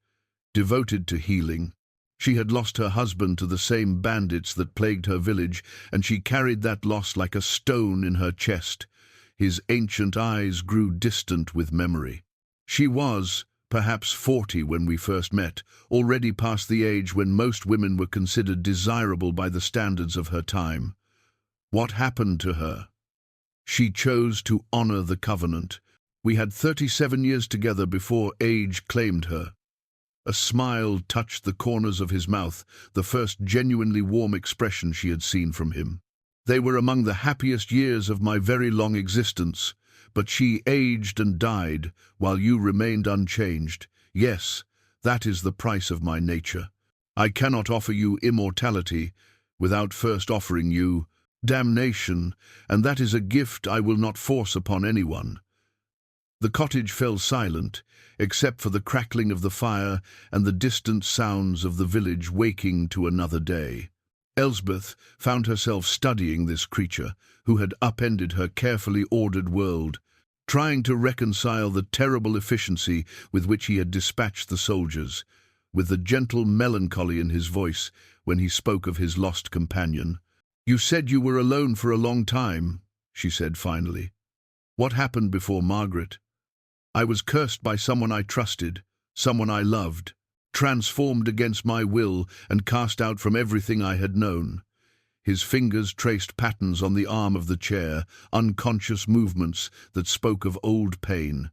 devoted to healing. She had lost her husband to the same bandits that plagued her village, and she carried that loss like a stone in her chest. His ancient eyes grew distant with memory. She was, perhaps 40 when we first met, already past the age when most women were considered desirable by the standards of her time. What happened to her? She chose to honor the covenant. We had 37 years together before age claimed her." A smile touched the corners of his mouth, the first genuinely warm expression she had seen from him. "They were among the happiest years of my very long existence, but she aged and died while you remained unchanged. Yes, that is the price of my nature. I cannot offer you immortality without first offering you damnation, and that is a gift I will not force upon anyone." The cottage fell silent, except for the crackling of the fire and the distant sounds of the village waking to another day. Elsbeth found herself studying this creature who had upended her carefully ordered world, trying to reconcile the terrible efficiency with which he had dispatched the soldiers, with the gentle melancholy in his voice when he spoke of his lost companion. "You said you were alone for a long time," she said finally. "What happened before Margaret?" "I was cursed by someone I trusted, someone I loved, transformed against my will and cast out from everything I had known." His fingers traced patterns on the arm of the chair, unconscious movements that spoke of old pain.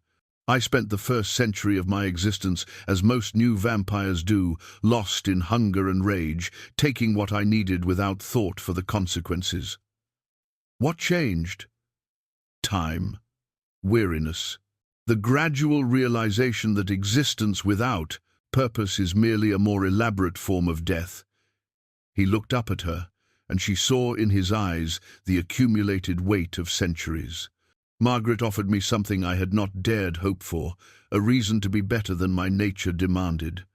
"I spent the first century of my existence, as most new vampires do, lost in hunger and rage, taking what I needed without thought for the consequences." "What changed?" "Time. Weariness. The gradual realization that existence without purpose is merely a more elaborate form of death." He looked up at her, and she saw in his eyes the accumulated weight of centuries. "Margaret offered me something I had not dared hope for, a reason to be better than my nature demanded."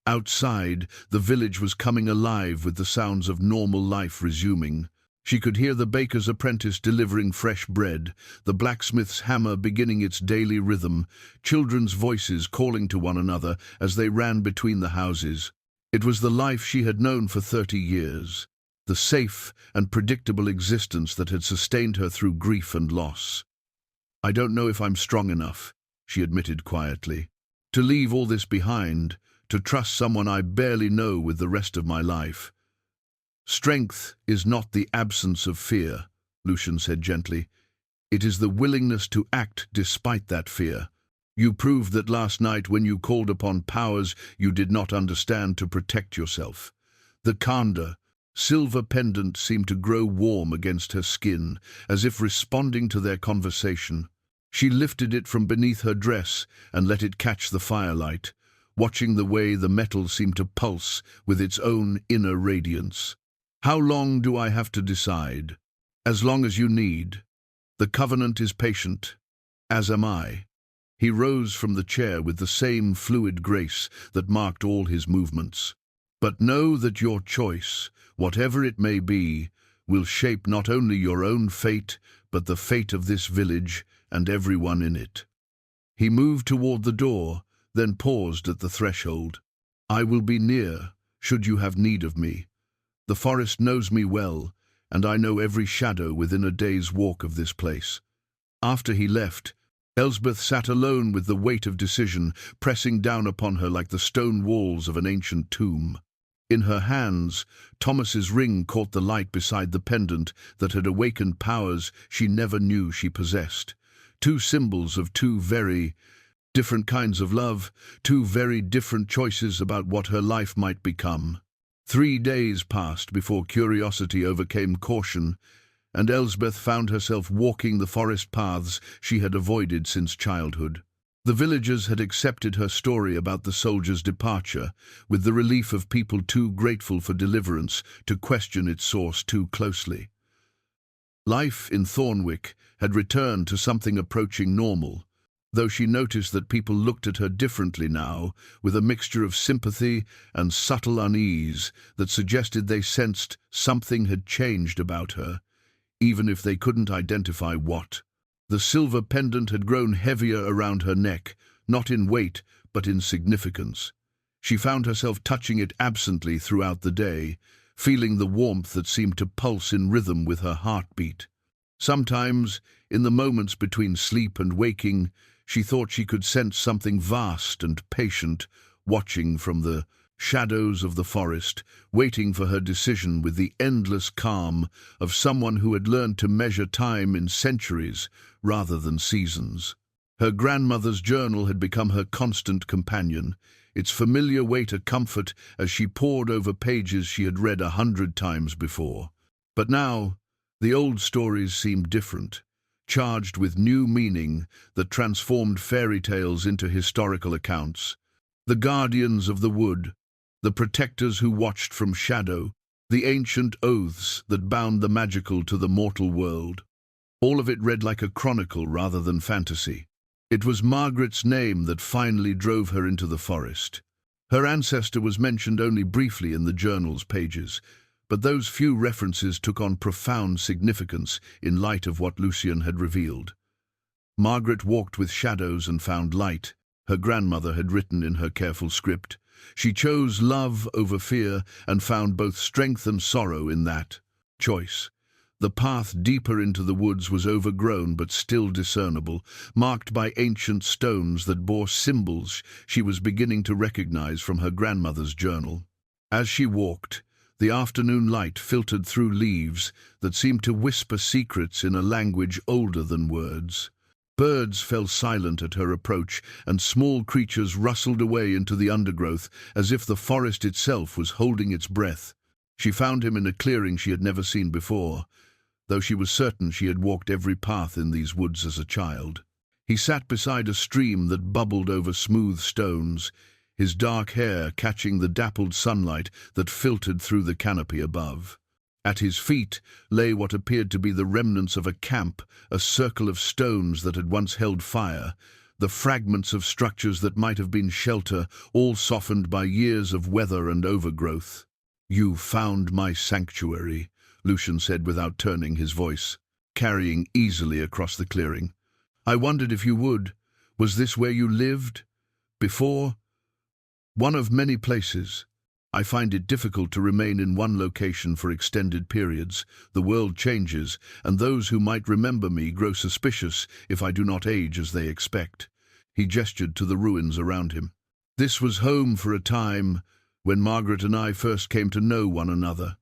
Outside, the village was coming alive with the sounds of normal life resuming. She could hear the baker's apprentice delivering fresh bread, the blacksmith's hammer beginning its daily rhythm, children's voices calling to one another as they ran between the houses. It was the life she had known for 30 years, the safe and predictable existence that had sustained her through grief and loss. "I don't know if I'm strong enough," she admitted quietly, "to leave all this behind, to trust someone I barely know with the rest of my life." "Strength is not the absence of fear," Lucian said gently. "It is the willingness to act despite that fear. You proved that last night when you called upon powers you did not understand to protect yourself." The Khanda, silver pendant, seemed to grow warm against her skin, as if responding to their conversation. She lifted it from beneath her dress and let it catch the firelight, watching the way the metal seemed to pulse with its own inner radiance. "How long do I have to decide?" "As long as you need. The Covenant is patient, as am I." He rose from the chair with the same fluid grace that marked all his movements. "But know that your choice, whatever it may be, will shape not only your own fate, but the fate of this village and everyone in it." He moved toward the door, then paused at the threshold. "I will be near, should you have need of me. The forest knows me well, and I know every shadow within a day's walk of this place." After he left, Elsbeth sat alone with the weight of decision pressing down upon her like the stone walls of an ancient tomb. In her hands, Thomas's ring caught the light beside the pendant that had awakened powers she never knew she possessed. Two symbols of two very different kinds of love, two very different choices about what her life might become. 3 days passed before curiosity overcame caution, and Elsbeth found herself walking the forest paths she had avoided since childhood. The villagers had accepted her story about the soldiers' departure, with the relief of people too grateful for deliverance to question its source too closely. Life in Thornwick had returned to something approaching normal, though she noticed that people looked at her differently now, with a mixture of sympathy and subtle unease that suggested they sensed something had changed about her, even if they couldn't identify what. The silver pendant had grown heavier around her neck, not in weight, but in significance. She found herself touching it absently throughout the day, feeling the warmth that seemed to pulse in rhythm with her heartbeat. Sometimes, in the moments between sleep and waking, she thought she could sense something vast and patient, watching from the shadows of the forest, waiting for her decision with the endless calm of someone who had learned to measure time in centuries rather than seasons. Her grandmother's journal had become her constant companion, its familiar weight a comfort as she pored over pages she had read 100 times before. But now, the old stories seemed different, charged with new meaning that transformed fairy tales into historical accounts. The guardians of the wood, the protectors who watched from shadow, the ancient oaths that bound the magical to the mortal world. All of it read like a chronicle rather than fantasy. It was Margaret's name that finally drove her into the forest. Her ancestor was mentioned only briefly in the journal's pages, but those few references took on profound significance in light of what Lucien had revealed. Margaret walked with shadows and found light, her grandmother had written in her careful script. She chose love over fear and found both strength and sorrow in that choice. The path deeper into the woods was overgrown but still discernible, marked by ancient stones that bore symbols she was beginning to recognize from her grandmother's journal. As she walked, the afternoon light filtered through leaves that seemed to whisper secrets in a language older than words. Birds fell silent at her approach, and small creatures rustled away into the undergrowth as if the forest itself was holding its breath. She found him in a clearing she had never seen before, though she was certain she had walked every path in these woods as a child. He sat beside a stream that bubbled over smooth stones, his dark hair catching the dappled sunlight that filtered through the canopy above. At his feet lay what appeared to be the remnants of a camp, a circle of stones that had once held fire, the fragments of structures that might have been shelter, all softened by years of weather and overgrowth. "You found my sanctuary," Lucien said without turning his voice, carrying easily across the clearing. "I wondered if you would. Was this where you lived? Before?" "One of many places. I find it difficult to remain in one location for extended periods. The world changes, and those who might remember me grow suspicious if I do not age as they expect." He gestured to the ruins around him. "This was home for a time, when Margaret and I first came to know one another."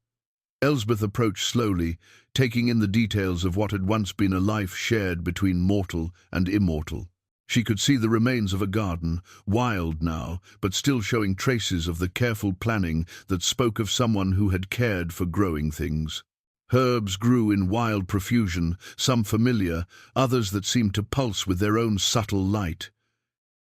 Elsbeth approached slowly, taking in the details of what had once been a life shared between mortal and immortal. She could see the remains of a garden, wild now, but still showing traces of the careful planning that spoke of someone who had cared for growing things. Herbs grew in wild profusion, some familiar, others that seemed to pulse with their own subtle light.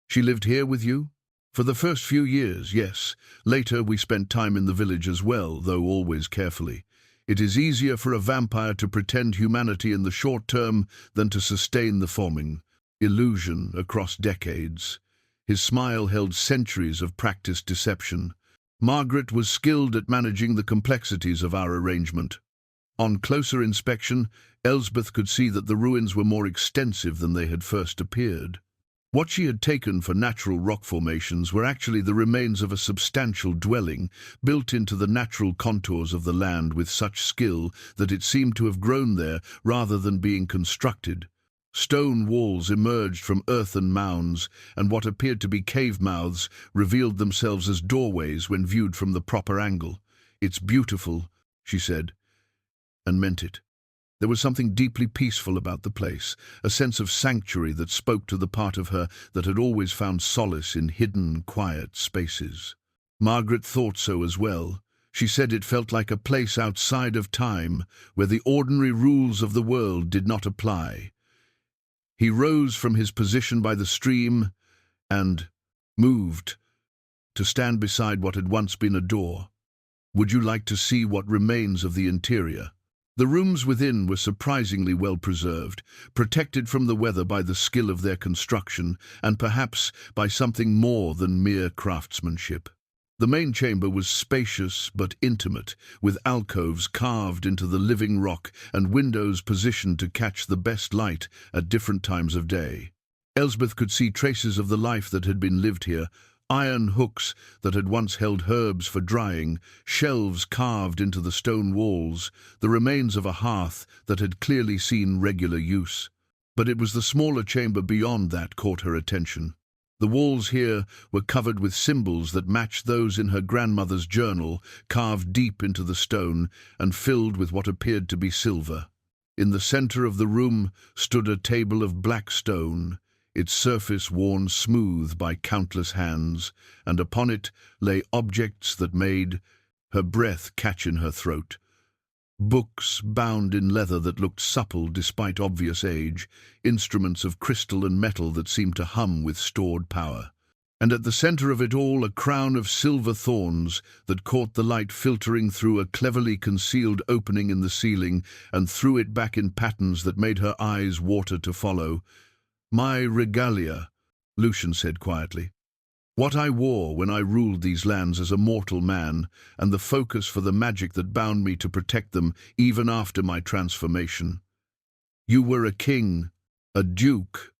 "She lived here with you?" "For the first few years, yes. Later we spent time in the village as well, though always carefully. It is easier for a vampire to pretend humanity in the short term than to sustain the forming illusion across decades." His smile held centuries of practiced deception. "Margaret was skilled at managing the complexities of our arrangement." On closer inspection, Elsbeth could see that the ruins were more extensive than they had first appeared. What she had taken for natural rock formations were actually the remains of a substantial dwelling, built into the natural contours of the land with such skill that it seemed to have grown there rather than being constructed. Stone walls emerged from earthen mounds, and what appeared to be cave mouths revealed themselves as doorways when viewed from the proper angle. "It's beautiful," she said, and meant it. There was something deeply peaceful about the place, a sense of sanctuary that spoke to the part of her that had always found solace in hidden, quiet spaces. Margaret thought so as well. She said it felt like a place outside of time, where the ordinary rules of the world did not apply. He rose from his position by the stream and moved to stand beside what had once been a door. "Would you like to see what remains of the interior?" The rooms within were surprisingly well preserved, protected from the weather by the skill of their construction, and perhaps by something more than mere craftsmanship. The main chamber was spacious but intimate, with alcoves carved into the living rock and windows positioned to catch the best light at different times of day. Elsbeth could see traces of the life that had been lived here, iron hooks that had once held herbs for drying, shelves carved into the stone walls, the remains of a hearth that had clearly seen regular use. But it was the smaller chamber beyond that caught her attention. The walls here were covered with symbols that matched those in her grandmother's journal, carved deep into the stone and filled with what appeared to be silver. In the center of the room stood a table of black stone, its surface worn smooth by countless hands, and upon it lay objects that made her breath catch in her throat. Books bound in leather that looked supple despite obvious age, instruments of crystal and metal that seemed to hum with stored power. and at the center of it all a crown of silver thorns that caught the light filtering through a cleverly concealed opening in the ceiling and threw it back in patterns that made her eyes water to follow. "My regalia," Lucian said quietly. "What I wore when I ruled these lands as a mortal man, and the focus for the magic that bound me to protect them even after my transformation. You were a king, a duke,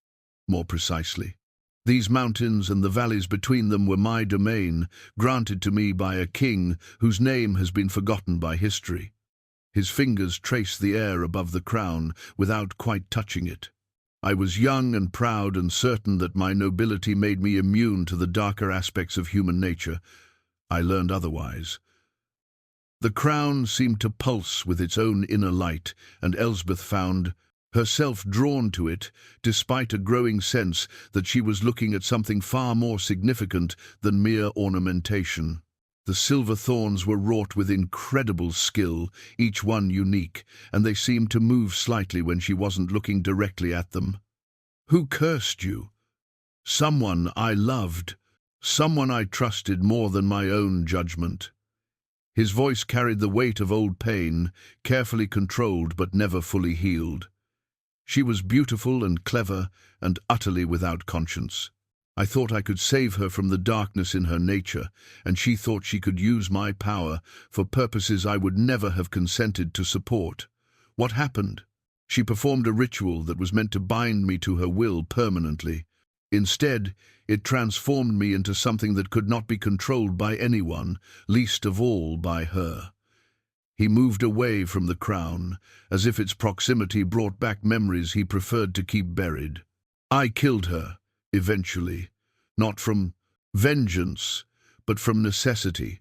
more precisely. These mountains and the valleys between them were my domain, granted to me by a king whose name has been forgotten by history." His fingers traced the air above the crown without quite touching it. "I was young and proud and certain that my nobility made me immune to the darker aspects of human nature. I learned otherwise." The crown seemed to pulse with its own inner light, and Elsbeth found herself drawn to it, despite a growing sense that she was looking at something far more significant than mere ornamentation. The silver thorns were wrought with incredible skill, each one unique, and they seemed to move slightly when she wasn't looking directly at them. "Who cursed you?" "Someone I loved, someone I trusted more than my own judgment." His voice carried the weight of old pain, carefully controlled but never fully healed. "She was beautiful and clever and utterly without conscience. I thought I could save her from the darkness in her nature, and she thought she could use my power for purposes I would never have consented to support. What happened? She performed a ritual that was meant to bind me to her will permanently. Instead, it transformed me into something that could not be controlled by anyone, least of all by her." He moved away from the crown, as if its proximity brought back memories he preferred to keep buried. "I killed her, eventually, not from vengeance, but from necessity.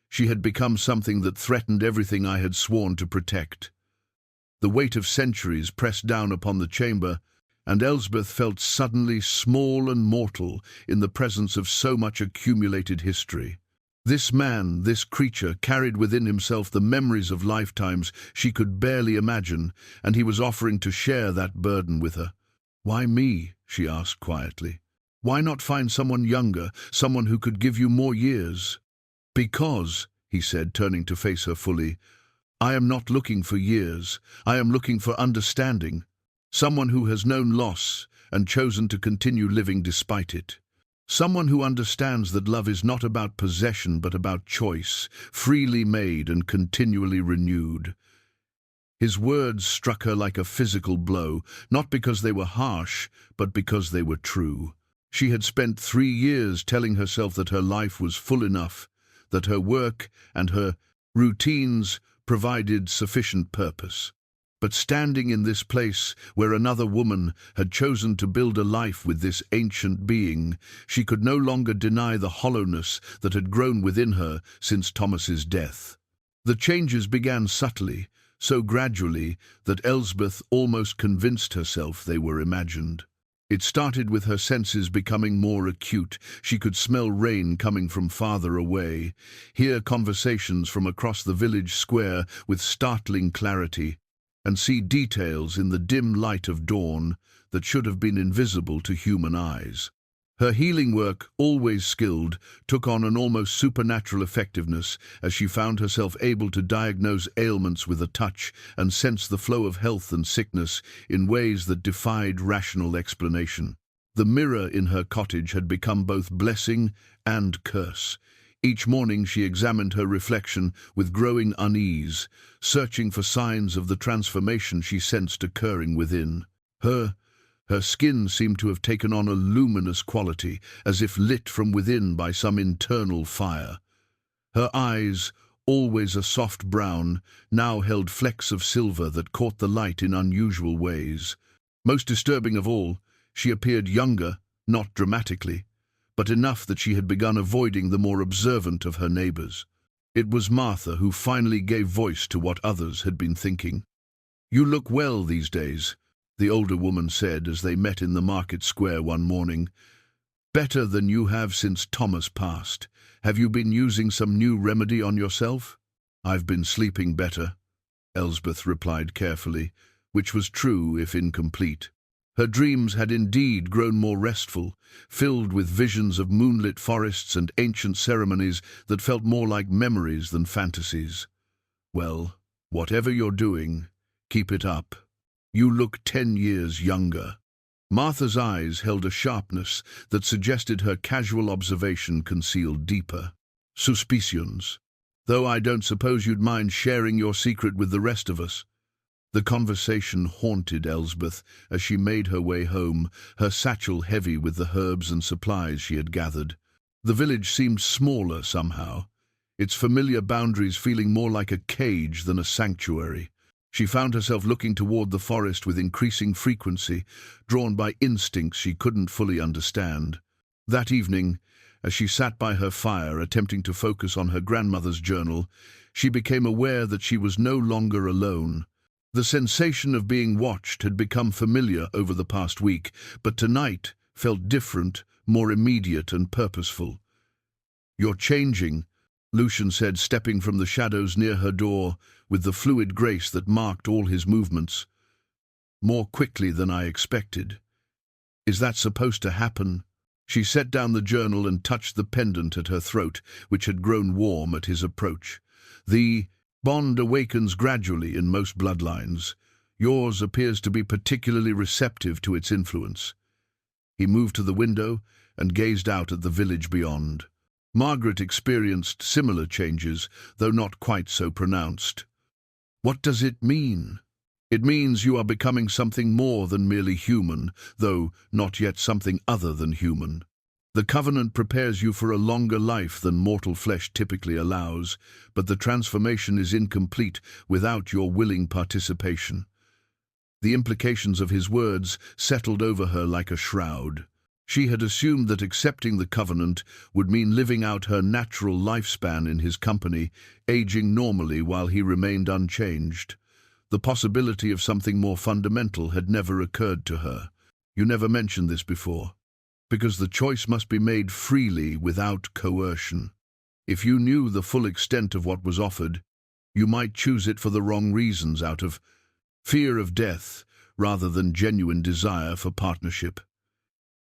She had become something that threatened everything I had sworn to protect." The weight of centuries pressed down upon the chamber, and Elsbeth felt suddenly small and mortal in the presence of so much accumulated history. This man, this creature, carried within himself the memories of lifetimes she could barely imagine, and he was offering to share that burden with her. "Why me?" she asked quietly. "Why not find someone younger, someone who could give you more years?" "Because," he said, turning to face her fully, "I am not looking for years. I am looking for understanding. Someone who has known loss and chosen to continue living despite it. Someone who understands that love is not about possession but about choice, freely made and continually renewed." His words struck her like a physical blow, not because they were harsh, but because they were true. She had spent 3 years telling herself that her life was full enough, that her work and her routines provided sufficient purpose. But standing in this place where another woman had chosen to build a life with this ancient being, she could no longer deny the hollowness that had grown within her since Thomas's death. The changes began subtly, so gradually that Elsbeth almost convinced herself they were imagined. It started with her senses becoming more acute. She could smell rain coming from farther away, hear conversations from across the village square with startling clarity, and see details in the dim light of dawn that should have been invisible to human eyes. Her healing work, always skilled, took on an almost supernatural effectiveness as she found herself able to diagnose ailments with a touch and sense the flow of health and sickness in ways that defied rational explanation. The mirror in her cottage had become both blessing and curse. Each morning she examined her reflection with growing unease, searching for signs of the transformation she sensed occurring within. Her skin seemed to have taken on a luminous quality, as if lit from within by some internal fire. Her eyes, always a soft brown, now held flecks of silver that caught the light in unusual ways. Most disturbing of all, she appeared younger, not dramatically, but enough that she had begun avoiding the more observant of her neighbors. It was Martha who finally gave voice to what others had been thinking. "You look well these days," the older woman said as they met in the market square one morning. "Better than you have since Thomas passed. Have you been using some new remedy on yourself?" "I've been sleeping better," Elsbeth replied carefully, which was true if incomplete. Her dreams had indeed grown more restful, filled with visions of moonlit forests and ancient ceremonies that felt more like memories than fantasies. Well, whatever you're doing, keep it up. You look 10 years younger. Martha's eyes held a sharpness that suggested her casual observation concealed deeper suspicions. Though I don't suppose you'd mind sharing your secret with the rest of us. The conversation haunted Elsbeth as she made her way home, her satchel heavy with the herbs and supplies she had gathered. The village seemed smaller somehow, its familiar boundaries feeling more like a cage than a sanctuary. She found herself looking toward the forest with increasing frequency, drawn by instincts she couldn't fully understand. That evening, as she sat by her fire attempting to focus on her grandmother's journal, she became aware that she was no longer alone. The sensation of being watched had become familiar over the past week, but tonight felt different, more immediate and purposeful. "You're changing," Lucian said, stepping from the shadows near her door with the fluid grace that marked all his movements. "More quickly than I expected. Is that supposed to happen?" She set down the journal and touched the pendant at her throat, which had grown warm at his approach. "The bond awakens gradually in most bloodlines. Yours appears to be particularly receptive to its influence." He moved to the window and gazed out at the village beyond. Margaret experienced similar changes, though not quite so pronounced. "What does it mean?" "It means you are becoming something more than merely human, though not yet something other than human. The covenant prepares you for a longer life than mortal flesh typically allows, but the transformation is incomplete without your willing participation." The implications of his words settled over her like a shroud. She had assumed that accepting the covenant would mean living out her natural lifespan in his company, aging normally while he remained unchanged. The possibility of something more fundamental had never occurred to her. "You never mentioned this before." "Because the choice must be made freely without coercion. If you knew the full extent of what was offered, you might choose it for the wrong reasons, out of fear of death rather than genuine desire for partnership."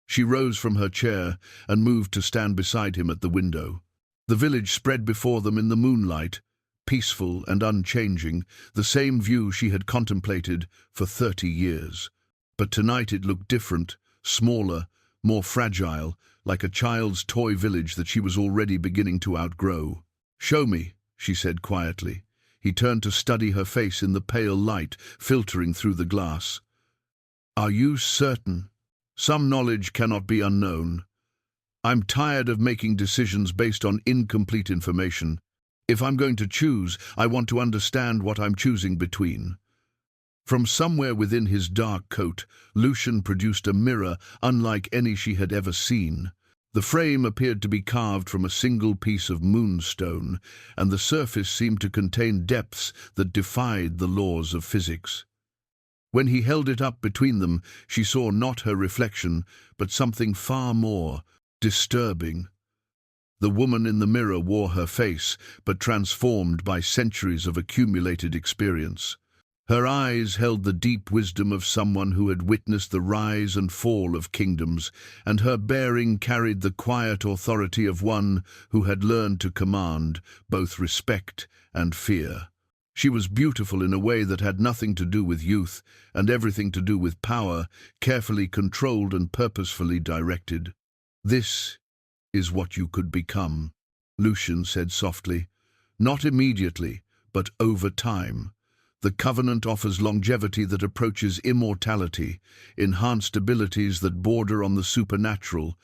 She rose from her chair and moved to stand beside him at the window. The village spread before them in the moonlight, peaceful and unchanging, the same view she had contemplated for 30 years. But tonight it looked different, smaller, more fragile, like a child's toy village that she was already beginning to outgrow. "Show me," she said quietly. He turned to study her face in the pale light filtering through the glass. "Are you certain? Some knowledge cannot be unknown. I'm tired of making decisions based on incomplete information. If I'm going to choose, I want to understand what I'm choosing between." From somewhere within his dark coat, Lucian produced a mirror unlike any she had ever seen. The frame appeared to be carved from a single piece of moonstone, and the surface seemed to contain depths that defied the laws of physics. When he held it up between them, she saw not her reflection, but something far more disturbing. The woman in the mirror wore her face, but transformed by centuries of accumulated experience. Her eyes held the deep wisdom of someone who had witnessed the rise and fall of kingdoms, and her bearing carried the quiet authority of one who had learned to command both respect and fear. She was beautiful in a way that had nothing to do with youth and everything to do with power, carefully controlled and purposefully directed. "This is what you could become," Lucian said softly. "Not immediately, but over time. The covenant offers longevity that approaches immortality, enhanced abilities that border on the supernatural,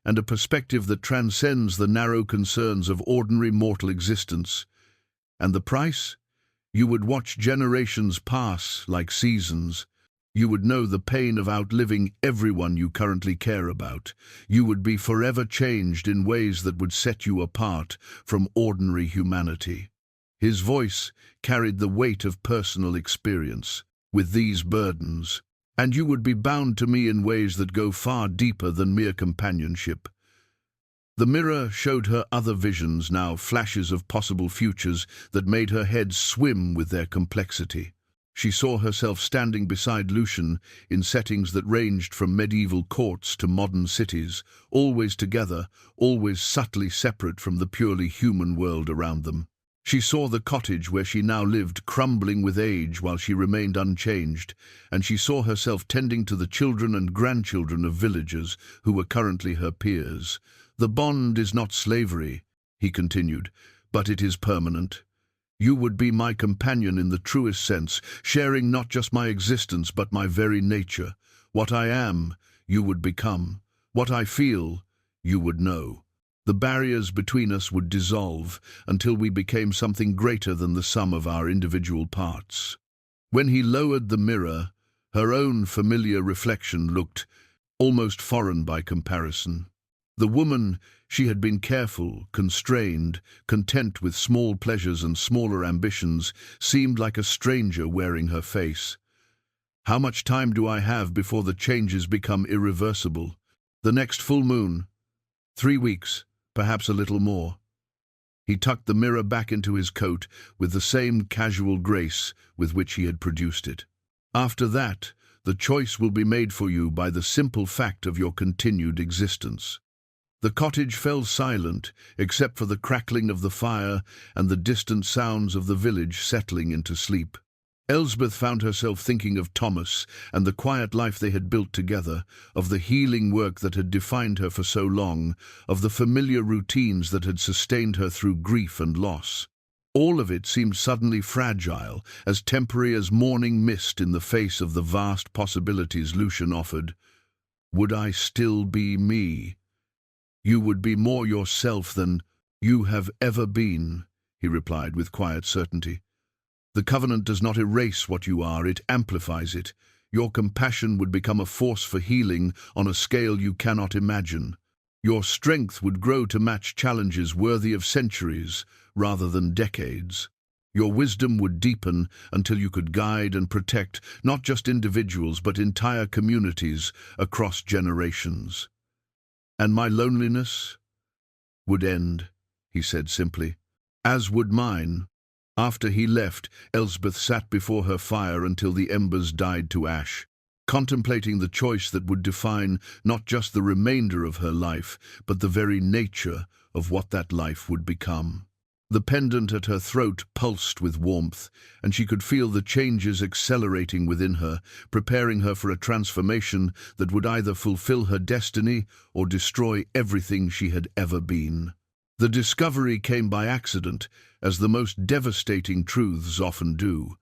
and a perspective that transcends the narrow concerns of ordinary mortal existence. And the price? You would watch generations pass like seasons. You would know the pain of outliving everyone you currently care about. You would be forever changed in ways that would set you apart from ordinary humanity." His voice carried the weight of personal experience. "With these burdens, and you would be bound to me in ways that go far deeper than mere companionship." The mirror showed her other visions now, flashes of possible futures that made her head swim with their complexity. She saw herself standing beside Lucian in settings that ranged from medieval courts to modern cities, always together, always subtly separate from the purely human world around them. She saw the cottage where she now lived crumbling with age while she remained unchanged, and she saw herself tending to the children and grandchildren of villagers who were currently her peers. "The bond is not slavery," he continued, "but it is permanent. You would be my companion in the truest sense, sharing not just my existence but my very nature. What I am, you would become. What I feel, you would know. The barriers between us would dissolve until we became something greater than the sum of our individual parts." When he lowered the mirror, her own familiar reflection looked almost foreign by comparison. The woman, she had been careful, constrained, content with small pleasures and smaller ambitions, seemed like a stranger wearing her face. "How much time do I have before the changes become irreversible?" "The next full moon. 3 weeks, perhaps a little more." He tucked the mirror back into his coat with the same casual grace with which he had produced it. "After that, the choice will be made for you by the simple fact of your continued existence." The cottage fell silent, except for the crackling of the fire and the distant sounds of the village settling into sleep. Elsbeth found herself thinking of Thomas and the quiet life they had built together, of the healing work that had defined her for so long, of the familiar routines that had sustained her through grief and loss. All of it seemed suddenly fragile, as temporary as morning mist in the face of the vast possibilities Lucian offered. "Would I still be me?" "You would be more yourself than you have ever been," he replied with quiet certainty. "The covenant does not erase what you are, it amplifies it. Your compassion would become a force for healing on a scale you cannot imagine. Your strength would grow to match challenges worthy of centuries rather than decades. Your wisdom would deepen until you could guide and protect not just individuals but entire communities across generations. And my loneliness would end," he said simply, "as would mine." After he left, Elsbeth sat before her fire until the embers died to ash, contemplating the choice that would define not just the remainder of her life, but the very nature of what that life would become. The pendant at her throat pulsed with warmth, and she could feel the changes accelerating within her, preparing her for a transformation that would either fulfill her destiny or destroy everything she had ever been. The discovery came by accident, as the most devastating truths often do.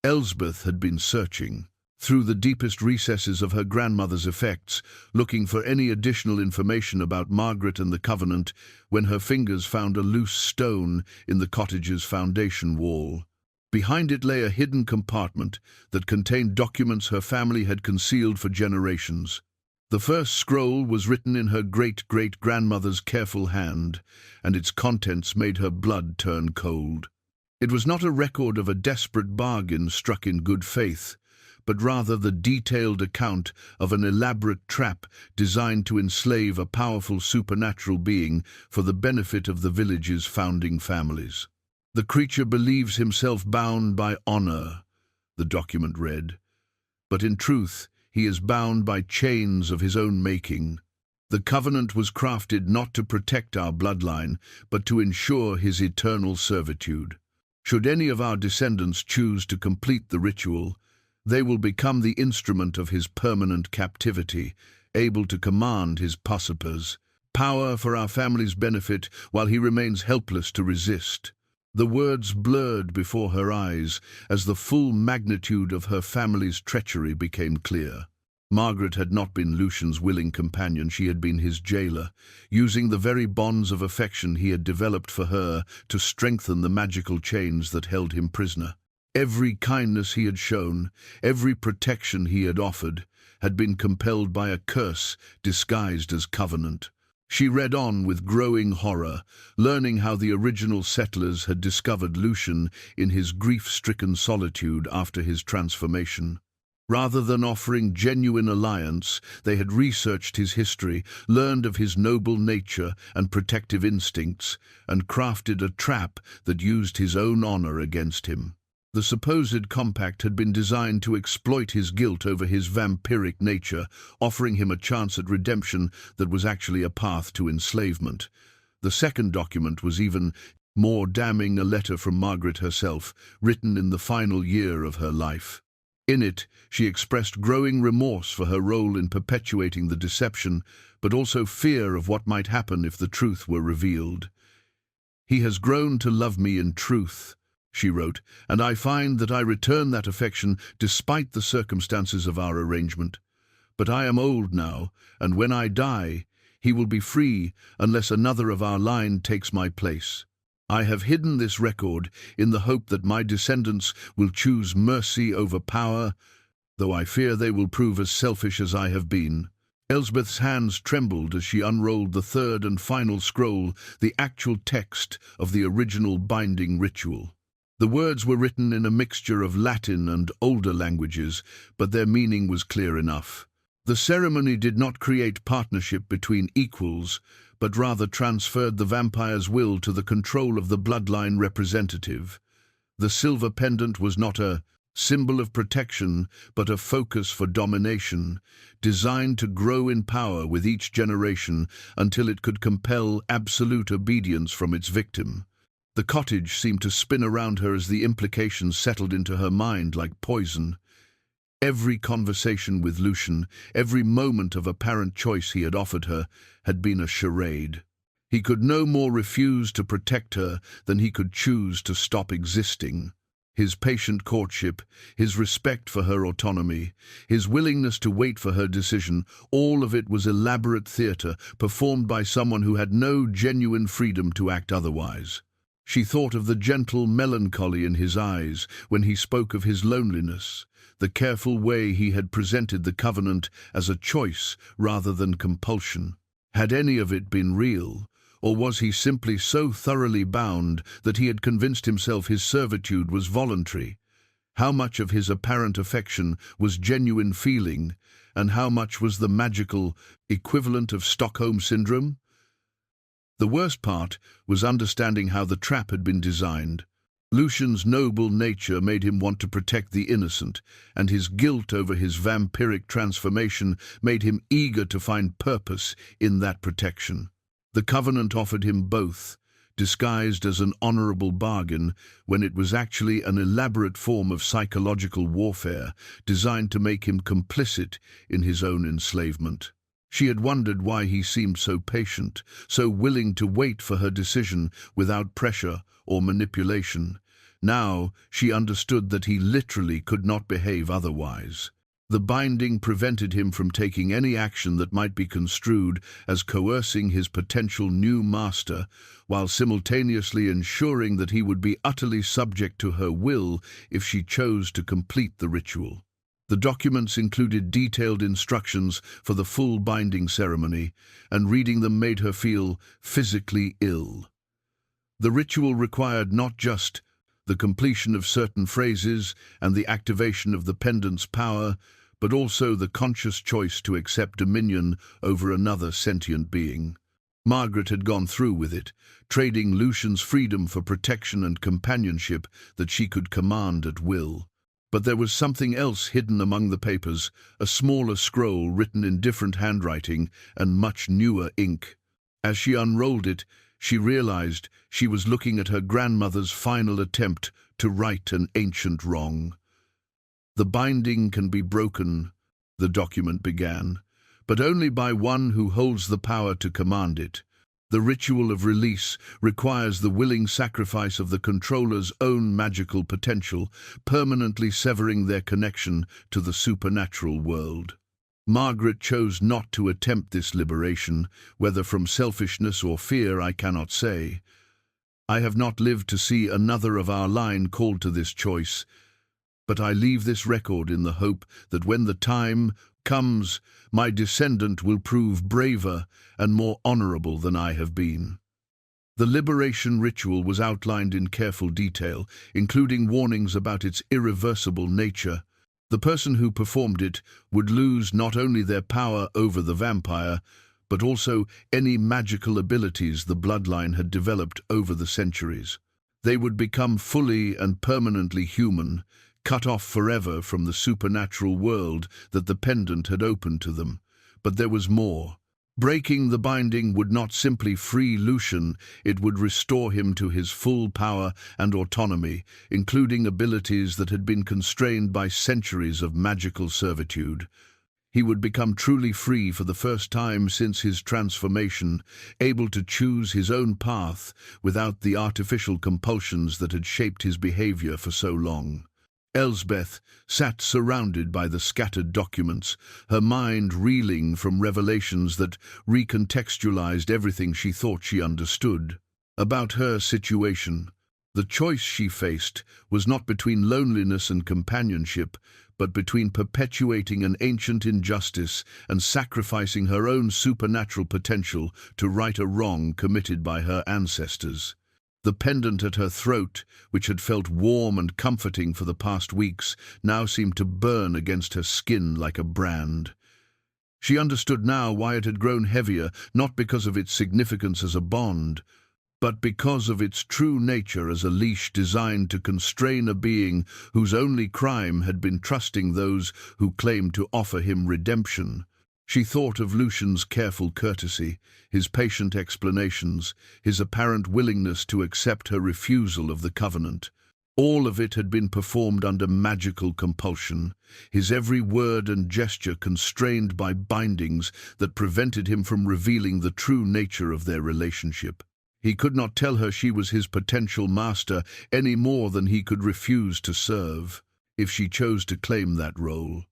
Elsbeth had been searching through the deepest recesses of her grandmother's effects, looking for any additional information about Margaret and the Covenant, when her fingers found a loose stone in the cottage's foundation wall. Behind it lay a hidden compartment that contained documents her family had concealed for generations. The first scroll was written in her great-great-grandmother's careful hand, and its contents made her blood turn cold. It was not a record of a desperate bargain struck in good faith, but rather the detailed account of an elaborate trap designed to enslave a powerful supernatural being for the benefit of the village's founding families. "The creature believes himself bound by honor," the document read, "but in truth he is bound by chains of his own making. The covenant was crafted not to protect our bloodline, but to ensure his eternal servitude. Should any of our descendants choose to complete the ritual, they will become the instrument of his permanent captivity, able to command his usurpers, power for our family's benefit while he remains helpless to resist." The words blurred before her eyes as the full magnitude of her family's treachery became clear. Margaret had not been Lucian's willing companion, she had been his jailer, using the very bonds of affection he had developed for her to strengthen the magical chains that held him prisoner. Every kindness he had shown, every protection he had offered, had been compelled by a curse disguised as covenant. She read on with growing horror, learning how the original settlers had discovered Lucian in his grief-stricken solitude after his transformation. Rather than offering genuine alliance, they had researched his history, learned of his noble nature and protective instincts, and crafted a trap that used his own honor against him. The supposed compact had been designed to exploit his guilt over his vampiric nature, offering him a chance at redemption that was actually a path to enslavement. The second document was even more damning, a letter from Margaret herself, written in the final year of her life. In it, she expressed growing remorse for her role in perpetuating the deception, but also fear of what might happen if the truth were revealed. "He has grown to love me in truth," she wrote, "and I find that I return that affection despite the circumstances of our arrangement. But I am old now, and when I die, he will be free unless another of our line takes my place. I have hidden this record in the hope that my descendants will choose mercy over power, though I fear they will prove as selfish as I have been." Elsbeth's hands trembled as she unrolled the third and final scroll, the actual text of the original binding ritual. The words were written in a mixture of Latin and older languages, but their meaning was clear enough. The ceremony did not create partnership between equals, but rather transferred the vampire's will to the control of the bloodline representative. The silver pendant was not a symbol of protection, but a focus for domination, designed to grow in power with each generation until it could compel absolute obedience from its victim. The cottage seemed to spin around her as the implications settled into her mind like poison. Every conversation with Lucian, every moment of apparent choice he had offered her, had been a charade. He could no more refuse to protect her than he could choose to stop existing. His patient courtship, his respect for her autonomy, his willingness to wait for her decision, all of it was elaborate theatre performed by someone who had no genuine freedom to act otherwise. She thought of the gentle melancholy in his eyes when he spoke of his loneliness, the careful way he had presented the covenant as a choice rather than compulsion. Had any of it been real, or was he simply so thoroughly bound that he had convinced himself his servitude was voluntary? How much of his apparent affection was genuine feeling, and how much was the magical equivalent of Stockholm Syndrome? The worst part was understanding how the trap had been designed. Lucian's noble nature made him want to protect the innocent, and his guilt over his vampiric transformation made him eager to find purpose in that protection. The covenant offered him both, disguised as an honorable bargain when it was actually an elaborate form of psychological warfare designed to make him complicit in his own enslavement. She had wondered why he seemed so patient, so willing to wait for her decision without pressure or manipulation. Now she understood that he literally could not behave otherwise. The binding prevented him from taking any action that might be construed as coercing his potential new master, while simultaneously ensuring that he would be utterly subject to her will if she chose to complete the ritual. The documents included detailed instructions for the full binding ceremony, and reading them made her feel physically ill. The ritual required not just the completion of certain phrases and the activation of the pendant's power, but also the conscious choice to accept dominion over another sentient being. Margaret had gone through with it, trading Lucian's freedom for protection and companionship that she could command at will. But there was something else hidden among the papers, a smaller scroll written in different handwriting and much newer ink. As she unrolled it, she realized she was looking at her grandmother's final attempt to right an ancient wrong. "The binding can be broken," the document began, "but only by one who holds the power to command it. The ritual of release requires the willing sacrifice of the controller's own magical potential, permanently severing their connection to the supernatural world." Margaret chose not to attempt this liberation, whether from selfishness or fear I cannot say. I have not lived to see another of our line called to this choice, but I leave this record in the hope that when the time comes, my descendant will prove braver and more honorable than I have been. The liberation ritual was outlined in careful detail, including warnings about its irreversible nature. The person who performed it would lose not only their power over the vampire, but also any magical abilities the bloodline had developed over the centuries. They would become fully and permanently human, cut off forever from the supernatural world that the pendant had opened to them. But there was more. Breaking the binding would not simply free Lucian, it would restore him to his full power and autonomy, including abilities that had been constrained by centuries of magical servitude. He would become truly free for the first time since his transformation, able to choose his own path without the artificial compulsions that had shaped his behavior for so long. Elsbeth sat surrounded by the scattered documents, her mind reeling from revelations that recontextualized everything she thought she understood. About her situation, the choice she faced was not between loneliness and companionship, but between perpetuating an ancient injustice and sacrificing her own supernatural potential to right a wrong committed by her ancestors. The pendant at her throat, which had felt warm and comforting for the past weeks, now seemed to burn against her skin like a brand. She understood now why it had grown heavier, not because of its significance as a bond, but because of its true nature as a leash designed to constrain a being whose only crime had been trusting those who claimed to offer him redemption. She thought of Lucian's careful courtesy, his patient explanations, his apparent willingness to accept her refusal of the covenant. All of it had been performed under magical compulsion, his every word and gesture constrained by bindings that prevented him from revealing the true nature of their relationship. He could not tell her she was his potential master any more than he could refuse to serve, if she chose to claim that role.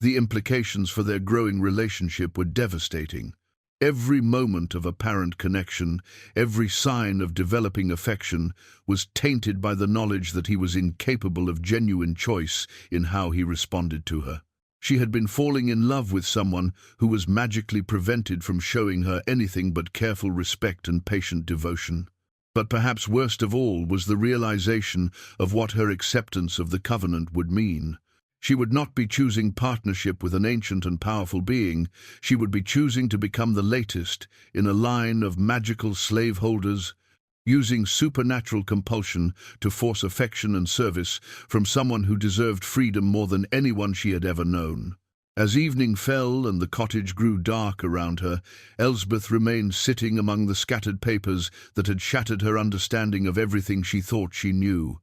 The implications for their growing relationship were devastating. Every moment of apparent connection, every sign of developing affection, was tainted by the knowledge that he was incapable of genuine choice in how he responded to her. She had been falling in love with someone who was magically prevented from showing her anything but careful respect and patient devotion. But perhaps worst of all was the realization of what her acceptance of the covenant would mean. She would not be choosing partnership with an ancient and powerful being. She would be choosing to become the latest in a line of magical slaveholders, using supernatural compulsion to force affection and service from someone who deserved freedom more than anyone she had ever known. As evening fell and the cottage grew dark around her, Elsbeth remained sitting among the scattered papers that had shattered her understanding of everything she thought she knew.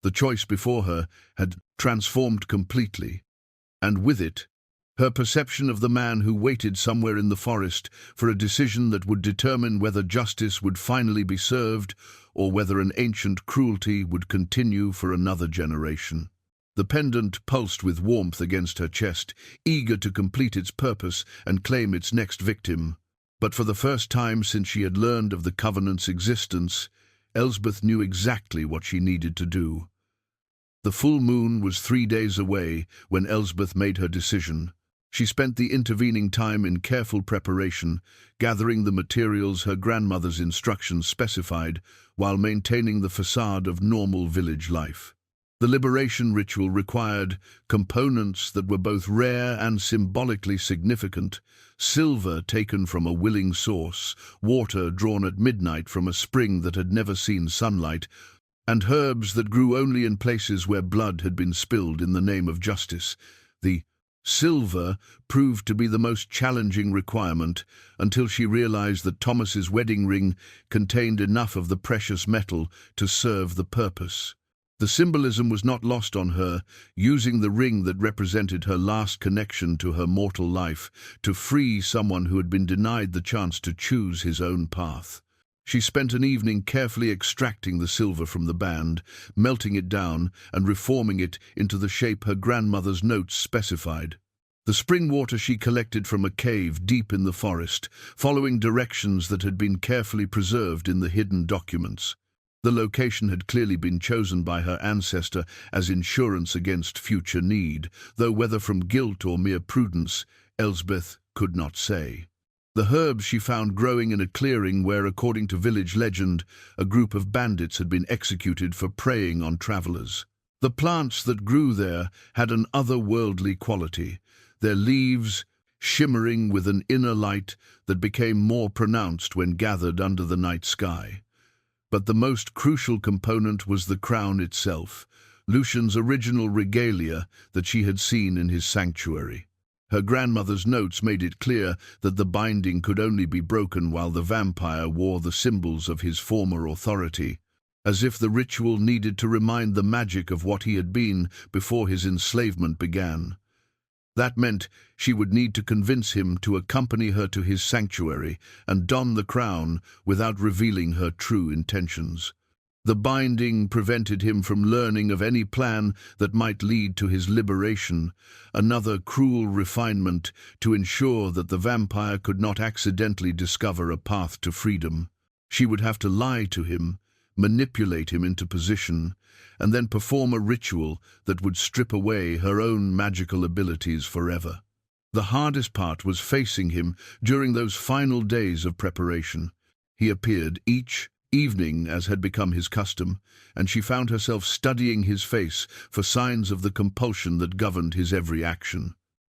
The choice before her had transformed completely, and with it, her perception of the man who waited somewhere in the forest for a decision that would determine whether justice would finally be served or whether an ancient cruelty would continue for another generation. The pendant pulsed with warmth against her chest, eager to complete its purpose and claim its next victim. But for the first time since she had learned of the covenant's existence, Elsbeth knew exactly what she needed to do. The full moon was 3 days away when Elsbeth made her decision. She spent the intervening time in careful preparation, gathering the materials her grandmother's instructions specified, while maintaining the facade of normal village life. The liberation ritual required components that were both rare and symbolically significant: silver taken from a willing source, water drawn at midnight from a spring that had never seen sunlight, and herbs that grew only in places where blood had been spilled in the name of justice. The silver proved to be the most challenging requirement until she realized that Thomas's wedding ring contained enough of the precious metal to serve the purpose. The symbolism was not lost on her, using the ring that represented her last connection to her mortal life to free someone who had been denied the chance to choose his own path. She spent an evening carefully extracting the silver from the band, melting it down and reforming it into the shape her grandmother's notes specified. The spring water she collected from a cave deep in the forest, following directions that had been carefully preserved in the hidden documents. The location had clearly been chosen by her ancestor as insurance against future need, though whether from guilt or mere prudence, Elsbeth could not say. The herbs she found growing in a clearing where, according to village legend, a group of bandits had been executed for preying on travelers. The plants that grew there had an otherworldly quality, their leaves shimmering with an inner light that became more pronounced when gathered under the night sky. But the most crucial component was the crown itself, Lucian's original regalia that she had seen in his sanctuary. Her grandmother's notes made it clear that the binding could only be broken while the vampire wore the symbols of his former authority, as if the ritual needed to remind the magic of what he had been before his enslavement began. That meant she would need to convince him to accompany her to his sanctuary and don the crown without revealing her true intentions. The binding prevented him from learning of any plan that might lead to his liberation, another cruel refinement to ensure that the vampire could not accidentally discover a path to freedom. She would have to lie to him, manipulate him into position, and then perform a ritual that would strip away her own magical abilities forever. The hardest part was facing him during those final days of preparation. He appeared each evening as had become his custom, and she found herself studying his face for signs of the compulsion that governed his every action.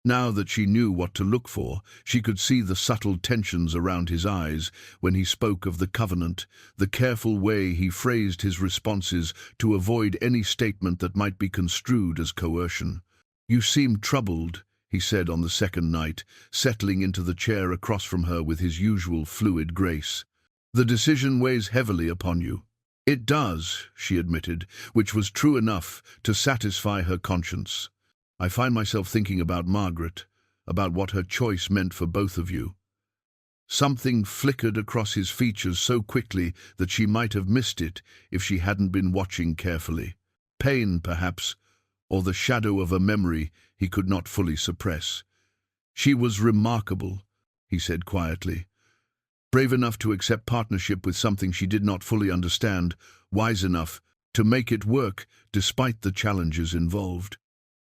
Now that she knew what to look for, she could see the subtle tensions around his eyes when he spoke of the covenant, the careful way he phrased his responses to avoid any statement that might be construed as coercion. "You seem troubled," he said on the second night, settling into the chair across from her with his usual fluid grace. "The decision weighs heavily upon you." "It does," she admitted, which was true enough to satisfy her conscience. "I find myself thinking about Margaret, about what her choice meant for both of you." Something flickered across his features so quickly that she might have missed it if she hadn't been watching carefully. Pain, perhaps, or the shadow of a memory he could not fully suppress. "She was remarkable," he said quietly. "Brave enough to accept partnership with something she did not fully understand, wise enough to make it work despite the challenges involved."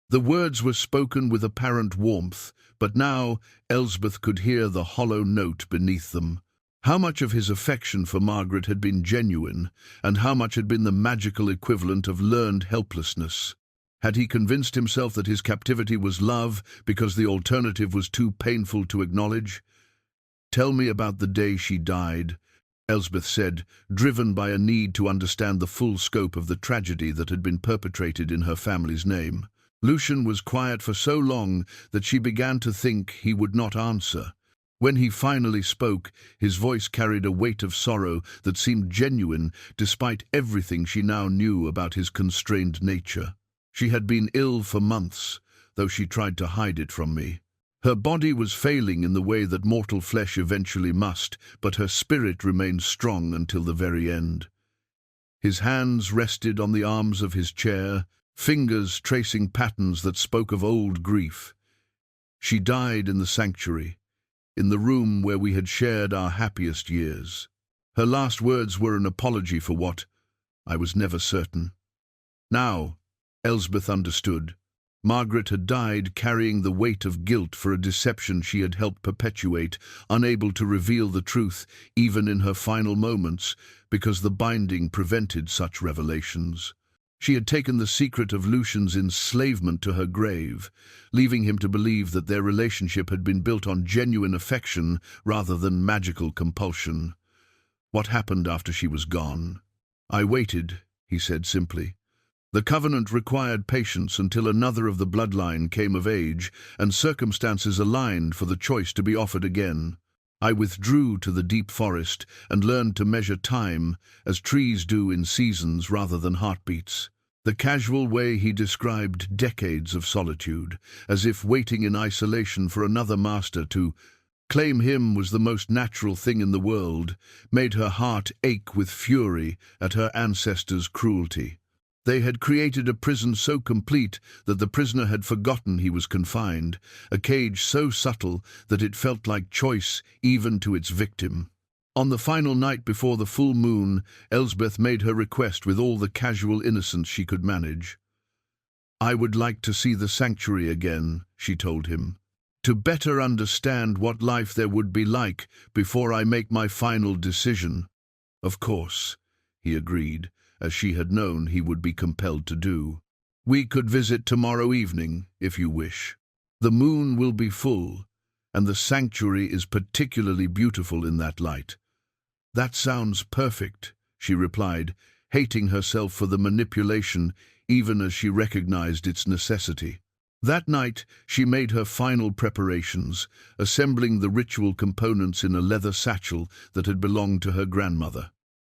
The words were spoken with apparent warmth, but now Elsbeth could hear the hollow note beneath them. How much of his affection for Margaret had been genuine, and how much had been the magical equivalent of learned helplessness? Had he convinced himself that his captivity was love because the alternative was too painful to acknowledge? "Tell me about the day she died," Elsbeth said, driven by a need to understand the full scope of the tragedy that had been perpetrated in her family's name. Lucian was quiet for so long that she began to think he would not answer. When he finally spoke, his voice carried a weight of sorrow that seemed genuine despite everything she now knew about his constrained nature. "She had been ill for months, though she tried to hide it from me. Her body was failing in the way that mortal flesh eventually must, but her spirit remained strong until the very end." His hands rested on the arms of his chair, fingers tracing patterns that spoke of old grief. "She died in the sanctuary, in the room where we had shared our happiest years. Her last words were an apology for what I was never certain." Now, Elsbeth understood. Margaret had died carrying the weight of guilt for a deception she had helped perpetuate, unable to reveal the truth even in her final moments because the binding prevented such revelations. She had taken the secret of Lucian's enslavement to her grave, leaving him to believe that their relationship had been built on genuine affection rather than magical compulsion. What happened after she was gone? "I waited," he said simply. "The covenant required patience until another of the bloodline came of age and circumstances aligned for the choice to be offered again. I withdrew to the deep forest and learned to measure time as trees do in seasons rather than heartbeats." The casual way he described decades of solitude, as if waiting in isolation for another master to claim him was the most natural thing in the world, made her heart ache with fury at her ancestors' cruelty. They had created a prison so complete that the prisoner had forgotten he was confined, a cage so subtle that it felt like choice even to its victim. On the final night before the full moon, Elsbeth made her request with all the casual innocence she could manage. "I would like to see the sanctuary again," she told him, "to better understand what life there would be like before I make my final decision." "Of course," he agreed, as she had known he would be compelled to do. "We could visit tomorrow evening, if you wish. The moon will be full, and the sanctuary is particularly beautiful in that light." "That sounds perfect," she replied, hating herself for the manipulation even as she recognized its necessity. That night, she made her final preparations, assembling the ritual components in a leather satchel that had belonged to her grandmother.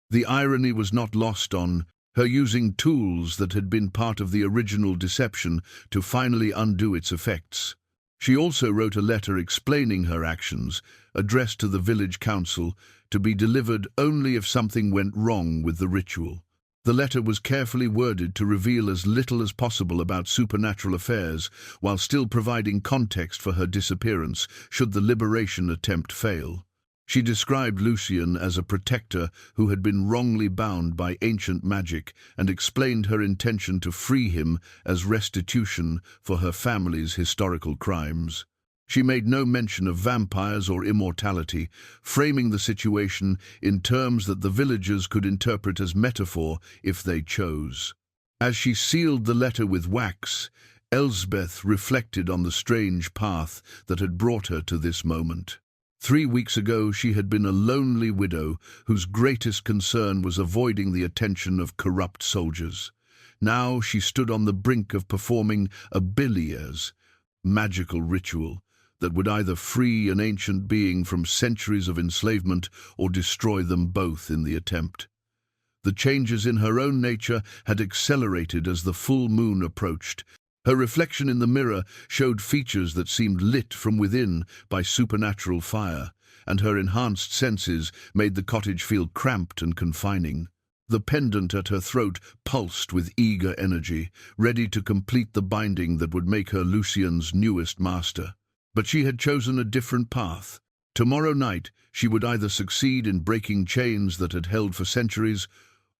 The irony was not lost on her using tools that had been part of the original deception to finally undo its effects. She also wrote a letter explaining her actions, addressed to the village council, to be delivered only if something went wrong with the ritual. The letter was carefully worded to reveal as little as possible about supernatural affairs, while still providing context for her disappearance should the liberation attempt fail. She described Lucien as a protector who had been wrongly bound by ancient magic and explained her intention to free him as restitution for her family's historical crimes. She made no mention of vampires or immortality, framing the situation in terms that the villagers could interpret as metaphor if they chose. As she sealed the letter with wax, Elsbeth reflected on the strange path that had brought her to this moment. 3 weeks ago, she had been a lonely widow whose greatest concern was avoiding the attention of corrupt soldiers. Now she stood on the brink of performing a Biliers, magical ritual that would either free an ancient being from centuries of enslavement or destroy them both in the attempt. The changes in her own nature had accelerated as the full moon approached. Her reflection in the mirror showed features that seemed lit from within by supernatural fire, and her enhanced senses made the cottage feel cramped and confining. The pendant at her throat pulsed with eager energy, ready to complete the binding that would make her Lucien's newest master. But she had chosen a different path. Tomorrow night, she would either succeed in breaking chains that had held for centuries,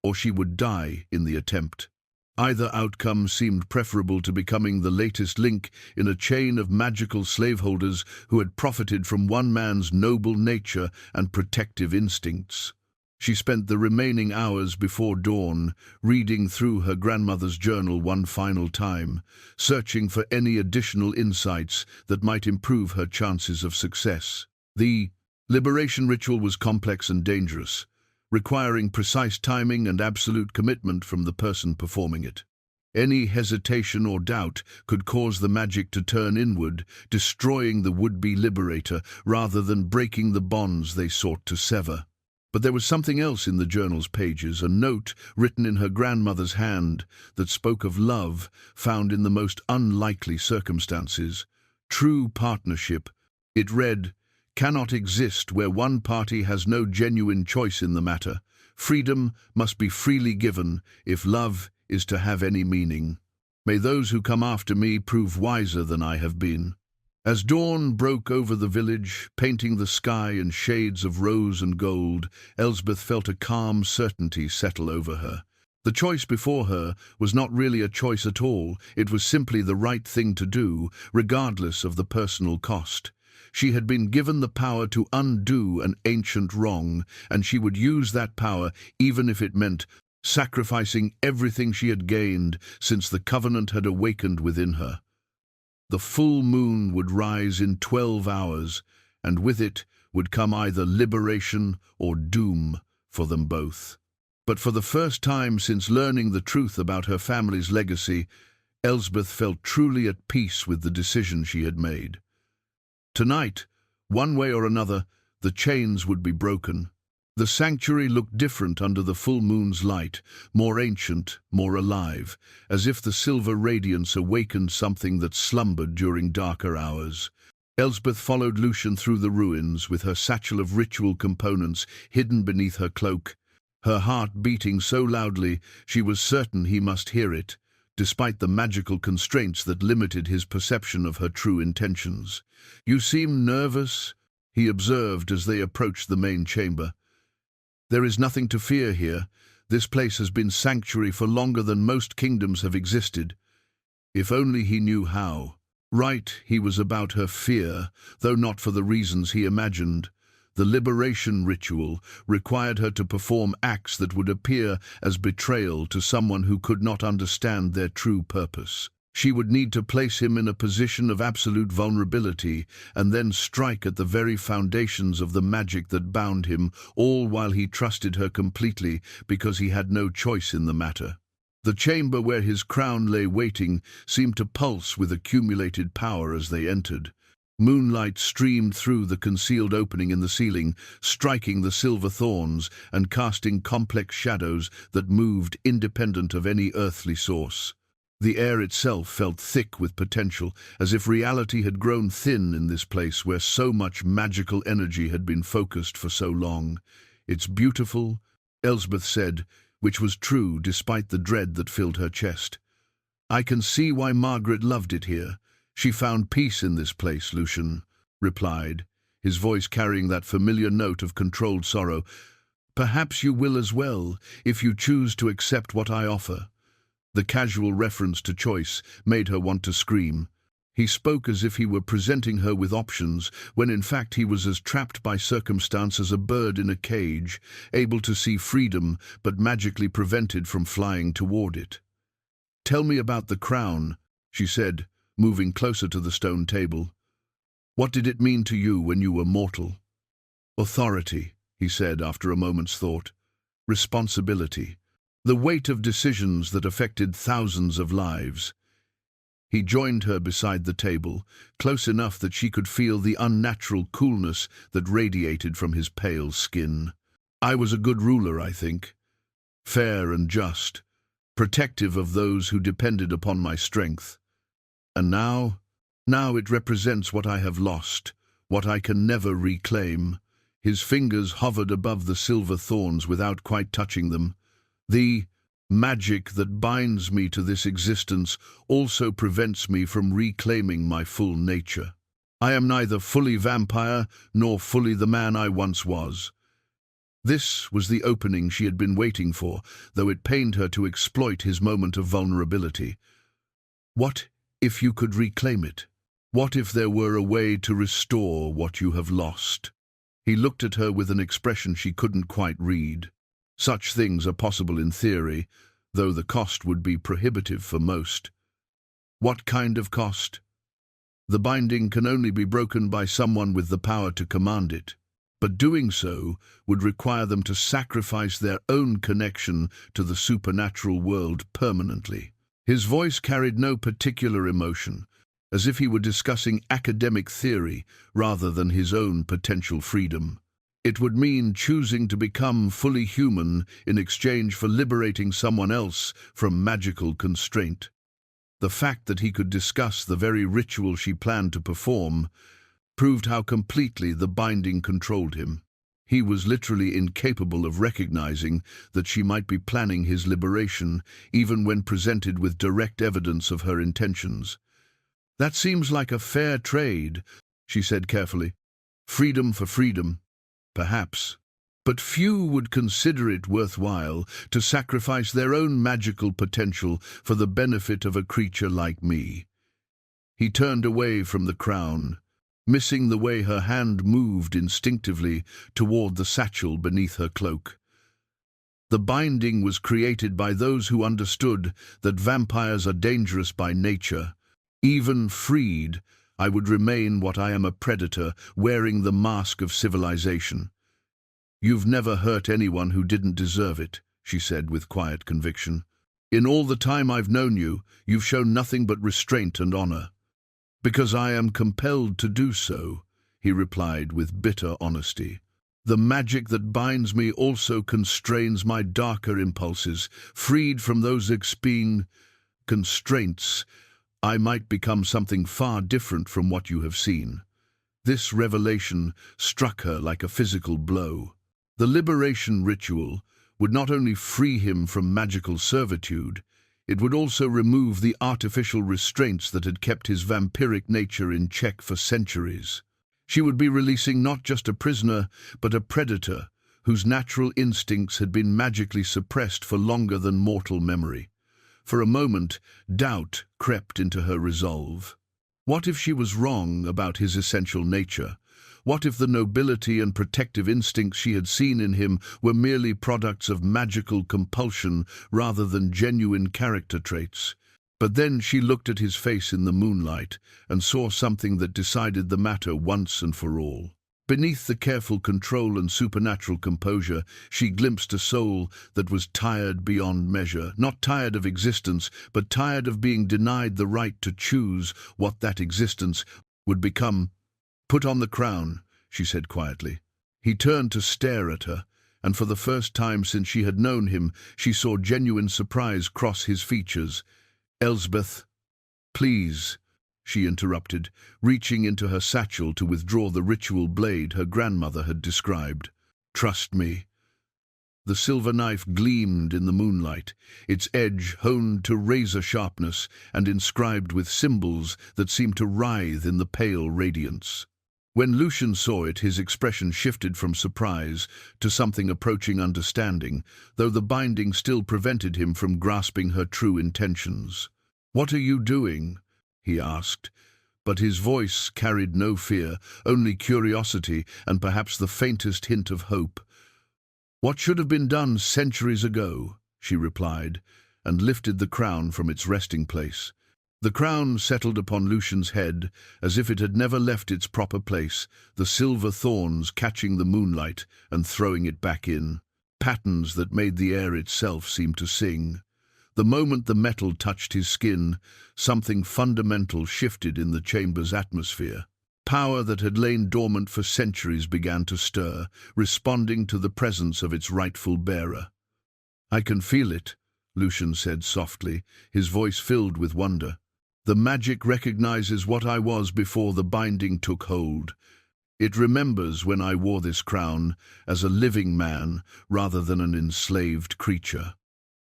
or she would die in the attempt. Either outcome seemed preferable to becoming the latest link in a chain of magical slaveholders who had profited from one man's noble nature and protective instincts. She spent the remaining hours before dawn reading through her grandmother's journal one final time, searching for any additional insights that might improve her chances of success. The liberation ritual was complex and dangerous, requiring precise timing and absolute commitment from the person performing it. Any hesitation or doubt could cause the magic to turn inward, destroying the would-be liberator rather than breaking the bonds they sought to sever. But there was something else in the journal's pages, a note written in her grandmother's hand that spoke of love found in the most unlikely circumstances. True partnership. It read, "Cannot exist where one party has no genuine choice in the matter. Freedom must be freely given if love is to have any meaning. May those who come after me prove wiser than I have been." As dawn broke over the village, painting the sky in shades of rose and gold, Elsbeth felt a calm certainty settle over her. The choice before her was not really a choice at all. It was simply the right thing to do, regardless of the personal cost. She had been given the power to undo an ancient wrong, and she would use that power even if it meant sacrificing everything she had gained since the covenant had awakened within her. The full moon would rise in 12 hours, and with it would come either liberation or doom for them both. But for the first time since learning the truth about her family's legacy, Elsbeth felt truly at peace with the decision she had made. Tonight, one way or another, the chains would be broken. The sanctuary looked different under the full moon's light, more ancient, more alive, as if the silver radiance awakened something that slumbered during darker hours. Elsbeth followed Lucien through the ruins, with her satchel of ritual components hidden beneath her cloak, her heart beating so loudly she was certain he must hear it, despite the magical constraints that limited his perception of her true intentions. "You seem nervous," he observed as they approached the main chamber. "There is nothing to fear here. This place has been sanctuary for longer than most kingdoms have existed." If only he knew how. Right, he was about her fear, though not for the reasons he imagined. The liberation ritual required her to perform acts that would appear as betrayal to someone who could not understand their true purpose. She would need to place him in a position of absolute vulnerability and then strike at the very foundations of the magic that bound him, all while he trusted her completely because he had no choice in the matter. The chamber where his crown lay waiting seemed to pulse with accumulated power as they entered. Moonlight streamed through the concealed opening in the ceiling, striking the silver thorns and casting complex shadows that moved independent of any earthly source. The air itself felt thick with potential, as if reality had grown thin in this place where so much magical energy had been focused for so long. "It's beautiful," Elsbeth said, which was true despite the dread that filled her chest. "I can see why Margaret loved it here. She found peace in this place," Lucian replied, his voice carrying that familiar note of controlled sorrow. "Perhaps you will as well, if you choose to accept what I offer." The casual reference to choice made her want to scream. He spoke as if he were presenting her with options, when in fact he was as trapped by circumstance as a bird in a cage, able to see freedom but magically prevented from flying toward it. "Tell me about the crown," she said, moving closer to the stone table. "What did it mean to you when you were mortal?" "Authority," he said after a moment's thought. "Responsibility. The weight of decisions that affected thousands of lives." He joined her beside the table, close enough that she could feel the unnatural coolness that radiated from his pale skin. "I was a good ruler, I think. Fair and just, protective of those who depended upon my strength. And now it represents what I have lost, what I can never reclaim." His fingers hovered above the silver thorns without quite touching them. "The magic that binds me to this existence also prevents me from reclaiming my full nature. I am neither fully vampire nor fully the man I once was." This was the opening she had been waiting for, though it pained her to exploit his moment of vulnerability. "What if you could reclaim it? What if there were a way to restore what you have lost?" He looked at her with an expression she couldn't quite read. Such things are possible in theory, though the cost would be prohibitive for most. "What kind of cost?" "The binding can only be broken by someone with the power to command it. But doing so would require them to sacrifice their own connection to the supernatural world permanently." His voice carried no particular emotion, as if he were discussing academic theory rather than his own potential freedom. "It would mean choosing to become fully human in exchange for liberating someone else from magical constraint." The fact that he could discuss the very ritual she planned to perform proved how completely the binding controlled him. He was literally incapable of recognizing that she might be planning his liberation, even when presented with direct evidence of her intentions. "That seems like a fair trade," she said carefully. "Freedom for freedom. Perhaps. But few would consider it worthwhile to sacrifice their own magical potential for the benefit of a creature like me." He turned away from the crown, missing the way her hand moved instinctively toward the satchel beneath her cloak. The binding was created by those who understood that vampires are dangerous by nature. Even freed, I would remain what I am, a predator, wearing the mask of civilization. "You've never hurt anyone who didn't deserve it," she said with quiet conviction. "In all the time I've known you, you've shown nothing but restraint and honor." "Because I am compelled to do so," he replied with bitter honesty. "The magic that binds me also constrains my darker impulses. Freed from those constraints, I might become something far different from what you have seen." This revelation struck her like a physical blow. The liberation ritual would not only free him from magical servitude, it would also remove the artificial restraints that had kept his vampiric nature in check for centuries. She would be releasing not just a prisoner, but a predator whose natural instincts had been magically suppressed for longer than mortal memory. For a moment, doubt crept into her resolve. What if she was wrong about his essential nature? What if the nobility and protective instincts she had seen in him were merely products of magical compulsion rather than genuine character traits? But then she looked at his face in the moonlight and saw something that decided the matter once and for all. Beneath the careful control and supernatural composure, she glimpsed a soul that was tired beyond measure, not tired of existence, but tired of being denied the right to choose what that existence would become. "Put on the crown," she said quietly. He turned to stare at her, and for the first time since she had known him, she saw genuine surprise cross his features. "Elsbeth, please," she interrupted, reaching into her satchel to withdraw the ritual blade her grandmother had described. "Trust me." The silver knife gleamed in the moonlight, its edge honed to razor sharpness and inscribed with symbols that seemed to writhe in the pale radiance. When Lucian saw it, his expression shifted from surprise to something approaching understanding, though the binding still prevented him from grasping her true intentions. "What are you doing?" he asked, but his voice carried no fear, only curiosity and perhaps the faintest hint of hope. "What should have been done centuries ago," she replied, and lifted the crown from its resting place. The crown settled upon Lucian's head as if it had never left its proper place, the silver thorns catching the moonlight and throwing it back in, patterns that made the air itself seem to sing. The moment the metal touched his skin, something fundamental shifted in the chamber's atmosphere. Power that had lain dormant for centuries began to stir, responding to the presence of its rightful bearer. "I can feel it," Lucian said softly, his voice filled with wonder. "The magic recognizes what I was before the binding took hold. It remembers when I wore this crown as a living man rather than an enslaved creature."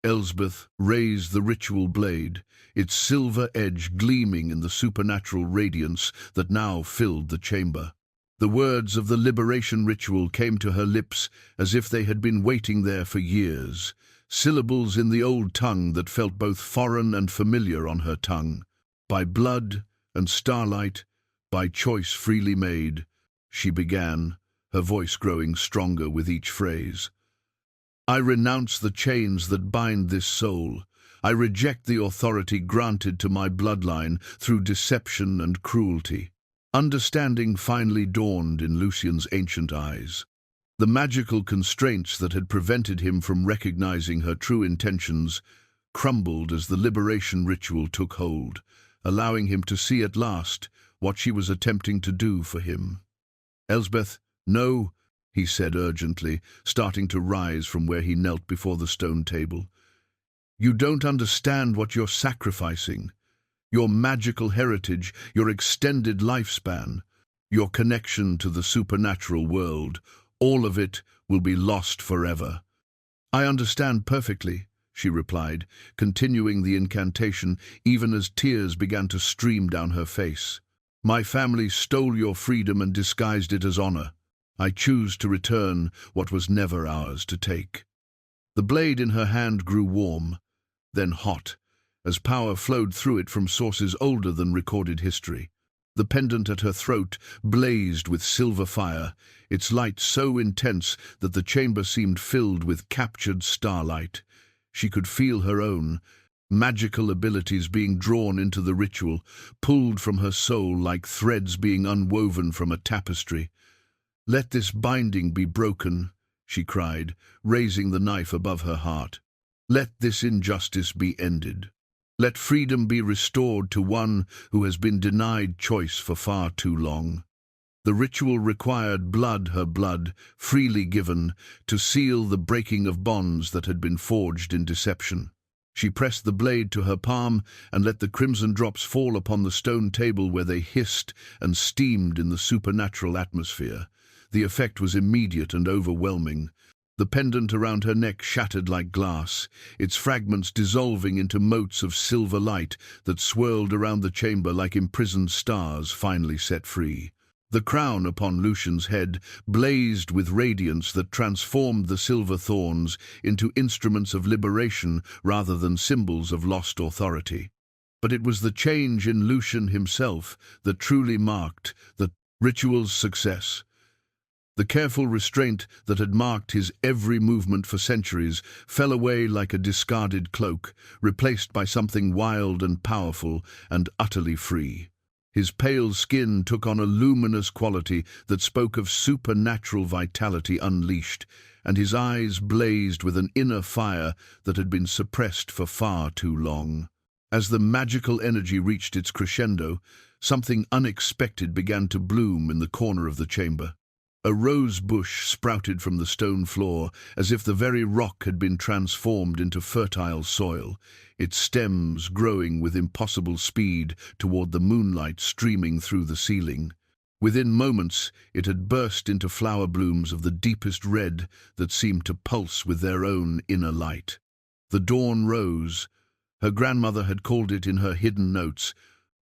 Elsbeth raised the ritual blade, its silver edge gleaming in the supernatural radiance that now filled the chamber. The words of the liberation ritual came to her lips as if they had been waiting there for years, syllables in the old tongue that felt both foreign and familiar on her tongue. "By blood and starlight, by choice freely made," she began, her voice growing stronger with each phrase. "I renounce the chains that bind this soul. I reject the authority granted to my bloodline through deception and cruelty." Understanding finally dawned in Lucian's ancient eyes. The magical constraints that had prevented him from recognizing her true intentions crumbled as the liberation ritual took hold, allowing him to see at last what she was attempting to do for him. "Elsbeth, no," he said urgently, starting to rise from where he knelt before the stone table. "You don't understand what you're sacrificing. Your magical heritage, your extended lifespan, your connection to the supernatural world, all of it will be lost forever." "I understand perfectly," she replied, continuing the incantation even as tears began to stream down her face. "My family stole your freedom and disguised it as honor. I choose to return what was never ours to take." The blade in her hand grew warm, then hot, as power flowed through it from sources older than recorded history. The pendant at her throat blazed with silver fire, its light so intense that the chamber seemed filled with captured starlight. She could feel her own magical abilities being drawn into the ritual, pulled from her soul like threads being unwoven from a tapestry. "Let this binding be broken," she cried, raising the knife above her heart. "Let this injustice be ended. Let freedom be restored to one who has been denied choice for far too long." The ritual required blood, her blood, freely given, to seal the breaking of bonds that had been forged in deception. She pressed the blade to her palm and let the crimson drops fall upon the stone table where they hissed and steamed in the supernatural atmosphere. The effect was immediate and overwhelming. The pendant around her neck shattered like glass, its fragments dissolving into motes of silver light that swirled around the chamber like imprisoned stars finally set free. The crown upon Lucian's head blazed with radiance that transformed the silver thorns into instruments of liberation rather than symbols of lost authority. But it was the change in Lucian himself that truly marked the ritual's success. The careful restraint that had marked his every movement for centuries fell away like a discarded cloak, replaced by something wild and powerful and utterly free. His pale skin took on a luminous quality that spoke of supernatural vitality unleashed, and his eyes blazed with an inner fire that had been suppressed for far too long. As the magical energy reached its crescendo, something unexpected began to bloom in the corner of the chamber. A rose bush sprouted from the stone floor, as if the very rock had been transformed into fertile soil, its stems growing with impossible speed toward the moonlight streaming through the ceiling. Within moments, it had burst into flower blooms of the deepest red that seemed to pulse with their own inner light. The dawn rose. Her grandmother had called it in her hidden notes,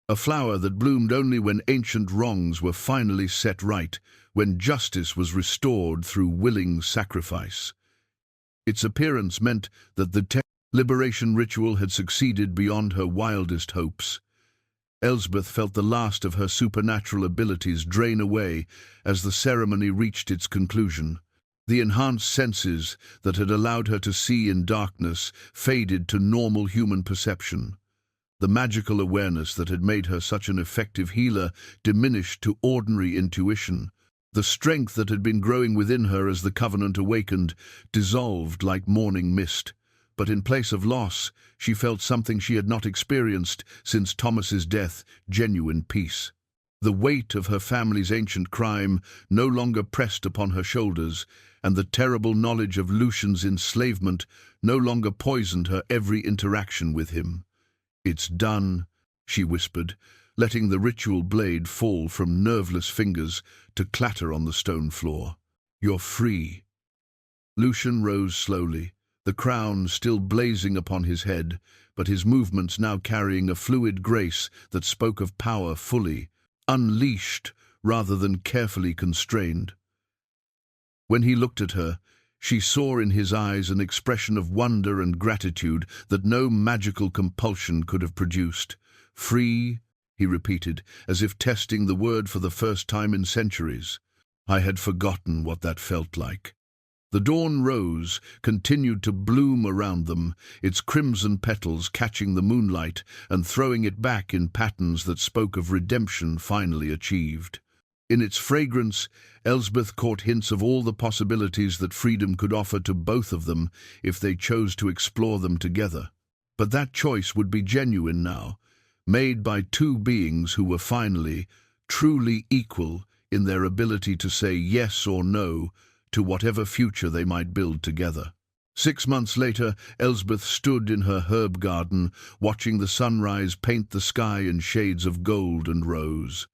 a flower that bloomed only when ancient wrongs were finally set right, when justice was restored through willing sacrifice. Its appearance meant that the liberation ritual had succeeded beyond her wildest hopes. Elsbeth felt the last of her supernatural abilities drain away as the ceremony reached its conclusion. The enhanced senses that had allowed her to see in darkness faded to normal human perception. The magical awareness that had made her such an effective healer diminished to ordinary intuition. The strength that had been growing within her as the covenant awakened dissolved like morning mist. But in place of loss, she felt something she had not experienced since Thomas's death, genuine peace. The weight of her family's ancient crime no longer pressed upon her shoulders, and the terrible knowledge of Lucian's enslavement no longer poisoned her every interaction with him. "It's done," she whispered, letting the ritual blade fall from nerveless fingers to clatter on the stone floor. "You're free." Lucian rose slowly, the crown still blazing upon his head, but his movements now carrying a fluid grace that spoke of power fully, unleashed rather than carefully constrained. When he looked at her, she saw in his eyes an expression of wonder and gratitude that no magical compulsion could have produced. "Free," he repeated, as if testing the word for the first time in centuries. "I had forgotten what that felt like." The dawn rose continued to bloom around them, its crimson petals catching the moonlight and throwing it back in patterns that spoke of redemption finally achieved. In its fragrance, Elsbeth caught hints of all the possibilities that freedom could offer to both of them if they chose to explore them together. But that choice would be genuine now, made by two beings who were finally, truly equal in their ability to say yes or no to whatever future they might build together. 6 months later, Elsbeth stood in her herb garden, watching the sunrise paint the sky in shades of gold and rose.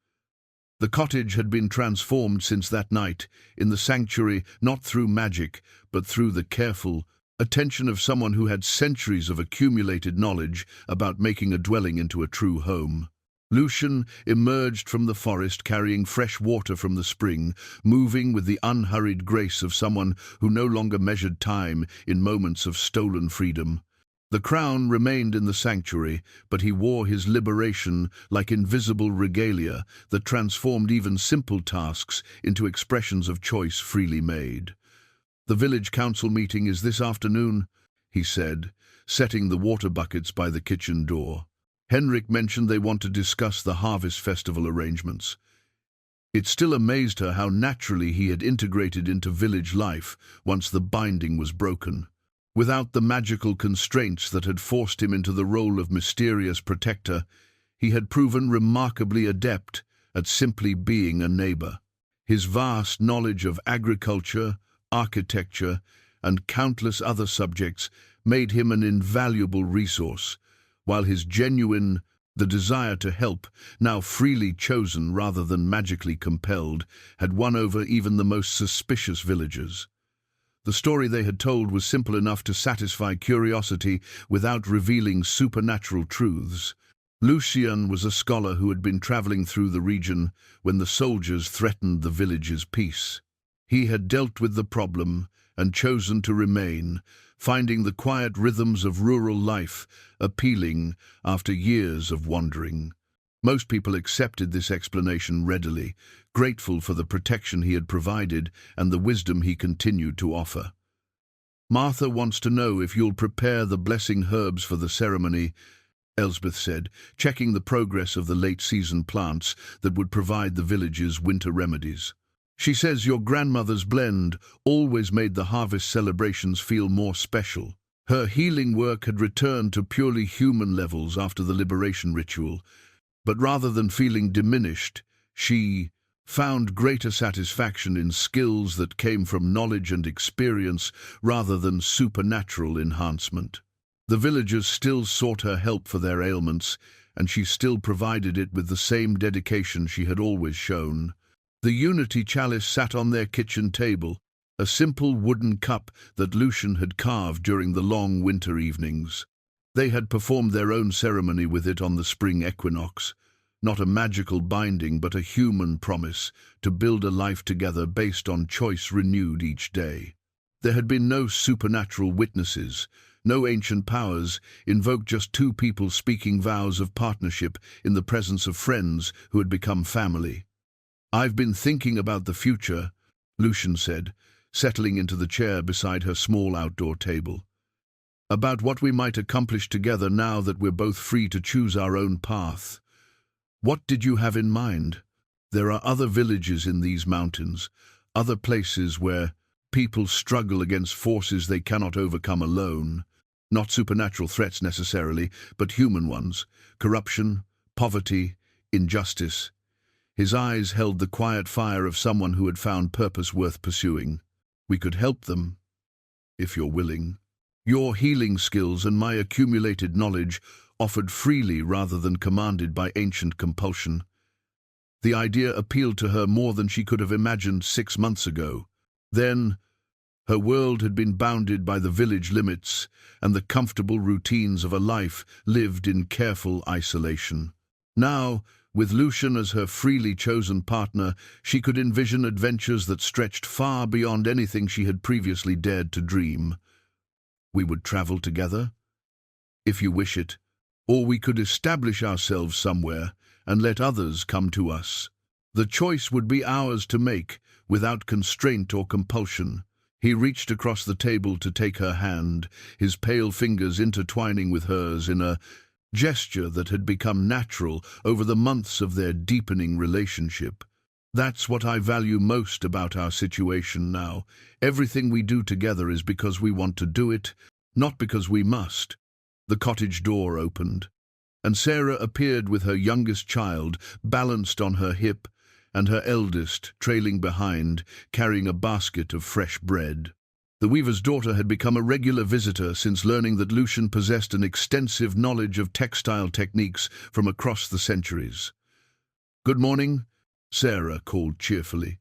The cottage had been transformed since that night, in the sanctuary not through magic, but through the careful attention of someone who had centuries of accumulated knowledge about making a dwelling into a true home. Lucian emerged from the forest carrying fresh water from the spring, moving with the unhurried grace of someone who no longer measured time in moments of stolen freedom. The crown remained in the sanctuary, but he wore his liberation like invisible regalia that transformed even simple tasks into expressions of choice freely made. "The village council meeting is this afternoon," he said, setting the water buckets by the kitchen door. Henrik mentioned they want to discuss the harvest festival arrangements. It still amazed her how naturally he had integrated into village life once the binding was broken. Without the magical constraints that had forced him into the role of mysterious protector, he had proven remarkably adept at simply being a neighbor. His vast knowledge of agriculture, architecture, and countless other subjects made him an invaluable resource, while his the desire to help, now freely chosen rather than magically compelled, had won over even the most suspicious villagers. The story they had told was simple enough to satisfy curiosity without revealing supernatural truths. Lucian was a scholar who had been traveling through the region when the soldiers threatened the village's peace. He had dealt with the problem and chosen to remain, finding the quiet rhythms of rural life appealing after years of wandering. Most people accepted this explanation readily, grateful for the protection he had provided and the wisdom he continued to offer. "Martha wants to know if you'll prepare the blessing herbs for the ceremony," Elspeth said, checking the progress of the late-season plants that would provide the village's winter remedies. "She says your grandmother's blend always made the harvest celebrations feel more special." Her healing work had returned to purely human levels after the liberation ritual, but rather than feeling diminished, she found greater satisfaction in skills that came from knowledge and experience rather than supernatural enhancement. The villagers still sought her help for their ailments, and she still provided it with the same dedication she had always shown. The unity chalice sat on their kitchen table, a simple wooden cup that Lucian had carved during the long winter evenings. They had performed their own ceremony with it on the spring equinox, not a magical binding but a human promise to build a life together based on choice renewed each day. There had been no supernatural witnesses, no ancient powers, invoked just two people speaking vows of partnership in the presence of friends who had become family. "I've been thinking about the future," Lucian said, settling into the chair beside her small outdoor table. "About what we might accomplish together now that we're both free to choose our own path. What did you have in mind? There are other villages in these mountains, other places where people struggle against forces they cannot overcome alone. Not supernatural threats necessarily, but human ones. Corruption, poverty, injustice." His eyes held the quiet fire of someone who had found purpose worth pursuing. "We could help them, if you're willing. Your healing skills and my accumulated knowledge offered freely rather than commanded by ancient compulsion." The idea appealed to her more than she could have imagined 6 months ago. Then, her world had been bounded by the village limits and the comfortable routines of a life lived in careful isolation. Now, with Lucian as her freely chosen partner, she could envision adventures that stretched far beyond anything she had previously dared to dream. "We would travel together, if you wish it, or we could establish ourselves somewhere and let others come to us. The choice would be ours to make, without constraint or compulsion." He reached across the table to take her hand, his pale fingers intertwining with hers in a gesture that had become natural over the months of their deepening relationship. "That's what I value most about our situation now. Everything we do together is because we want to do it, not because we must." The cottage door opened, and Sarah appeared with her youngest child balanced on her hip, and her eldest trailing behind, carrying a basket of fresh bread. The weaver's daughter had become a regular visitor since learning that Lucian possessed an extensive knowledge of textile techniques from across the centuries. "Good morning," Sarah called cheerfully.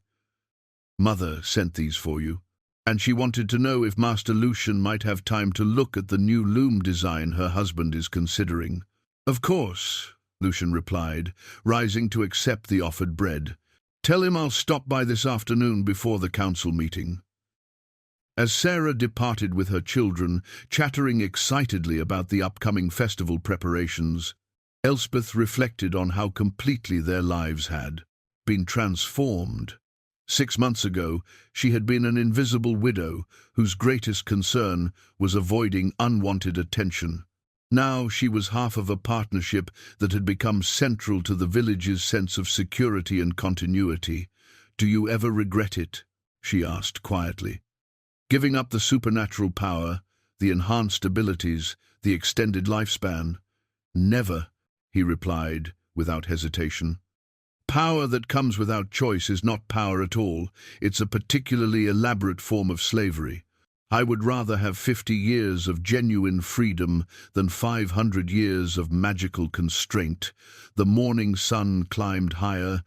"Mother sent these for you, and she wanted to know if Master Lucian might have time to look at the new loom design her husband is considering." "Of course," Lucian replied, rising to accept the offered bread. "Tell him I'll stop by this afternoon before the council meeting." As Sarah departed with her children, chattering excitedly about the upcoming festival preparations, Elspeth reflected on how completely their lives had been transformed. 6 months ago, she had been an invisible widow whose greatest concern was avoiding unwanted attention. Now she was half of a partnership that had become central to the village's sense of security and continuity. "Do you ever regret it?" she asked quietly. "Giving up the supernatural power, the enhanced abilities, the extended lifespan?" "Never," he replied without hesitation. "Power that comes without choice is not power at all. It's a particularly elaborate form of slavery. I would rather have 50 years of genuine freedom than 500 years of magical constraint." The morning sun climbed higher,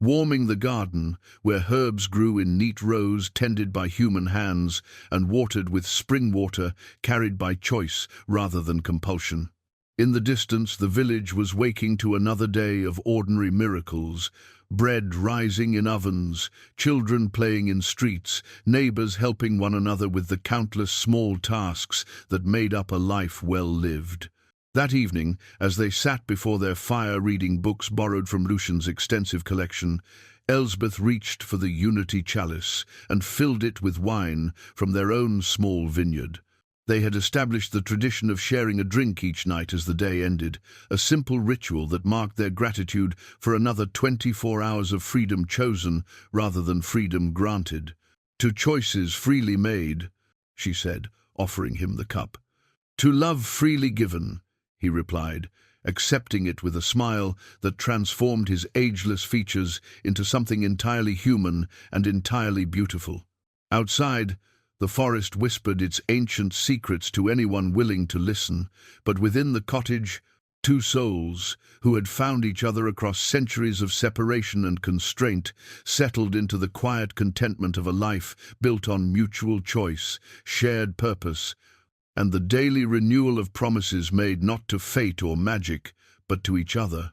warming the garden, where herbs grew in neat rows tended by human hands and watered with spring water carried by choice rather than compulsion. In the distance, the village was waking to another day of ordinary miracles: bread rising in ovens, children playing in streets, neighbors helping one another with the countless small tasks that made up a life well lived. That evening, as they sat before their fire reading books borrowed from Lucian's extensive collection, Elsbeth reached for the unity chalice and filled it with wine from their own small vineyard. They had established the tradition of sharing a drink each night as the day ended, a simple ritual that marked their gratitude for another 24 hours of freedom chosen rather than freedom granted. "To choices freely made," she said, offering him the cup. "To love freely given," he replied, accepting it with a smile that transformed his ageless features into something entirely human and entirely beautiful. Outside, the forest whispered its ancient secrets to anyone willing to listen, but within the cottage, two souls, who had found each other across centuries of separation and constraint, settled into the quiet contentment of a life built on mutual choice, shared purpose, and the daily renewal of promises made not to fate or magic, but to each other.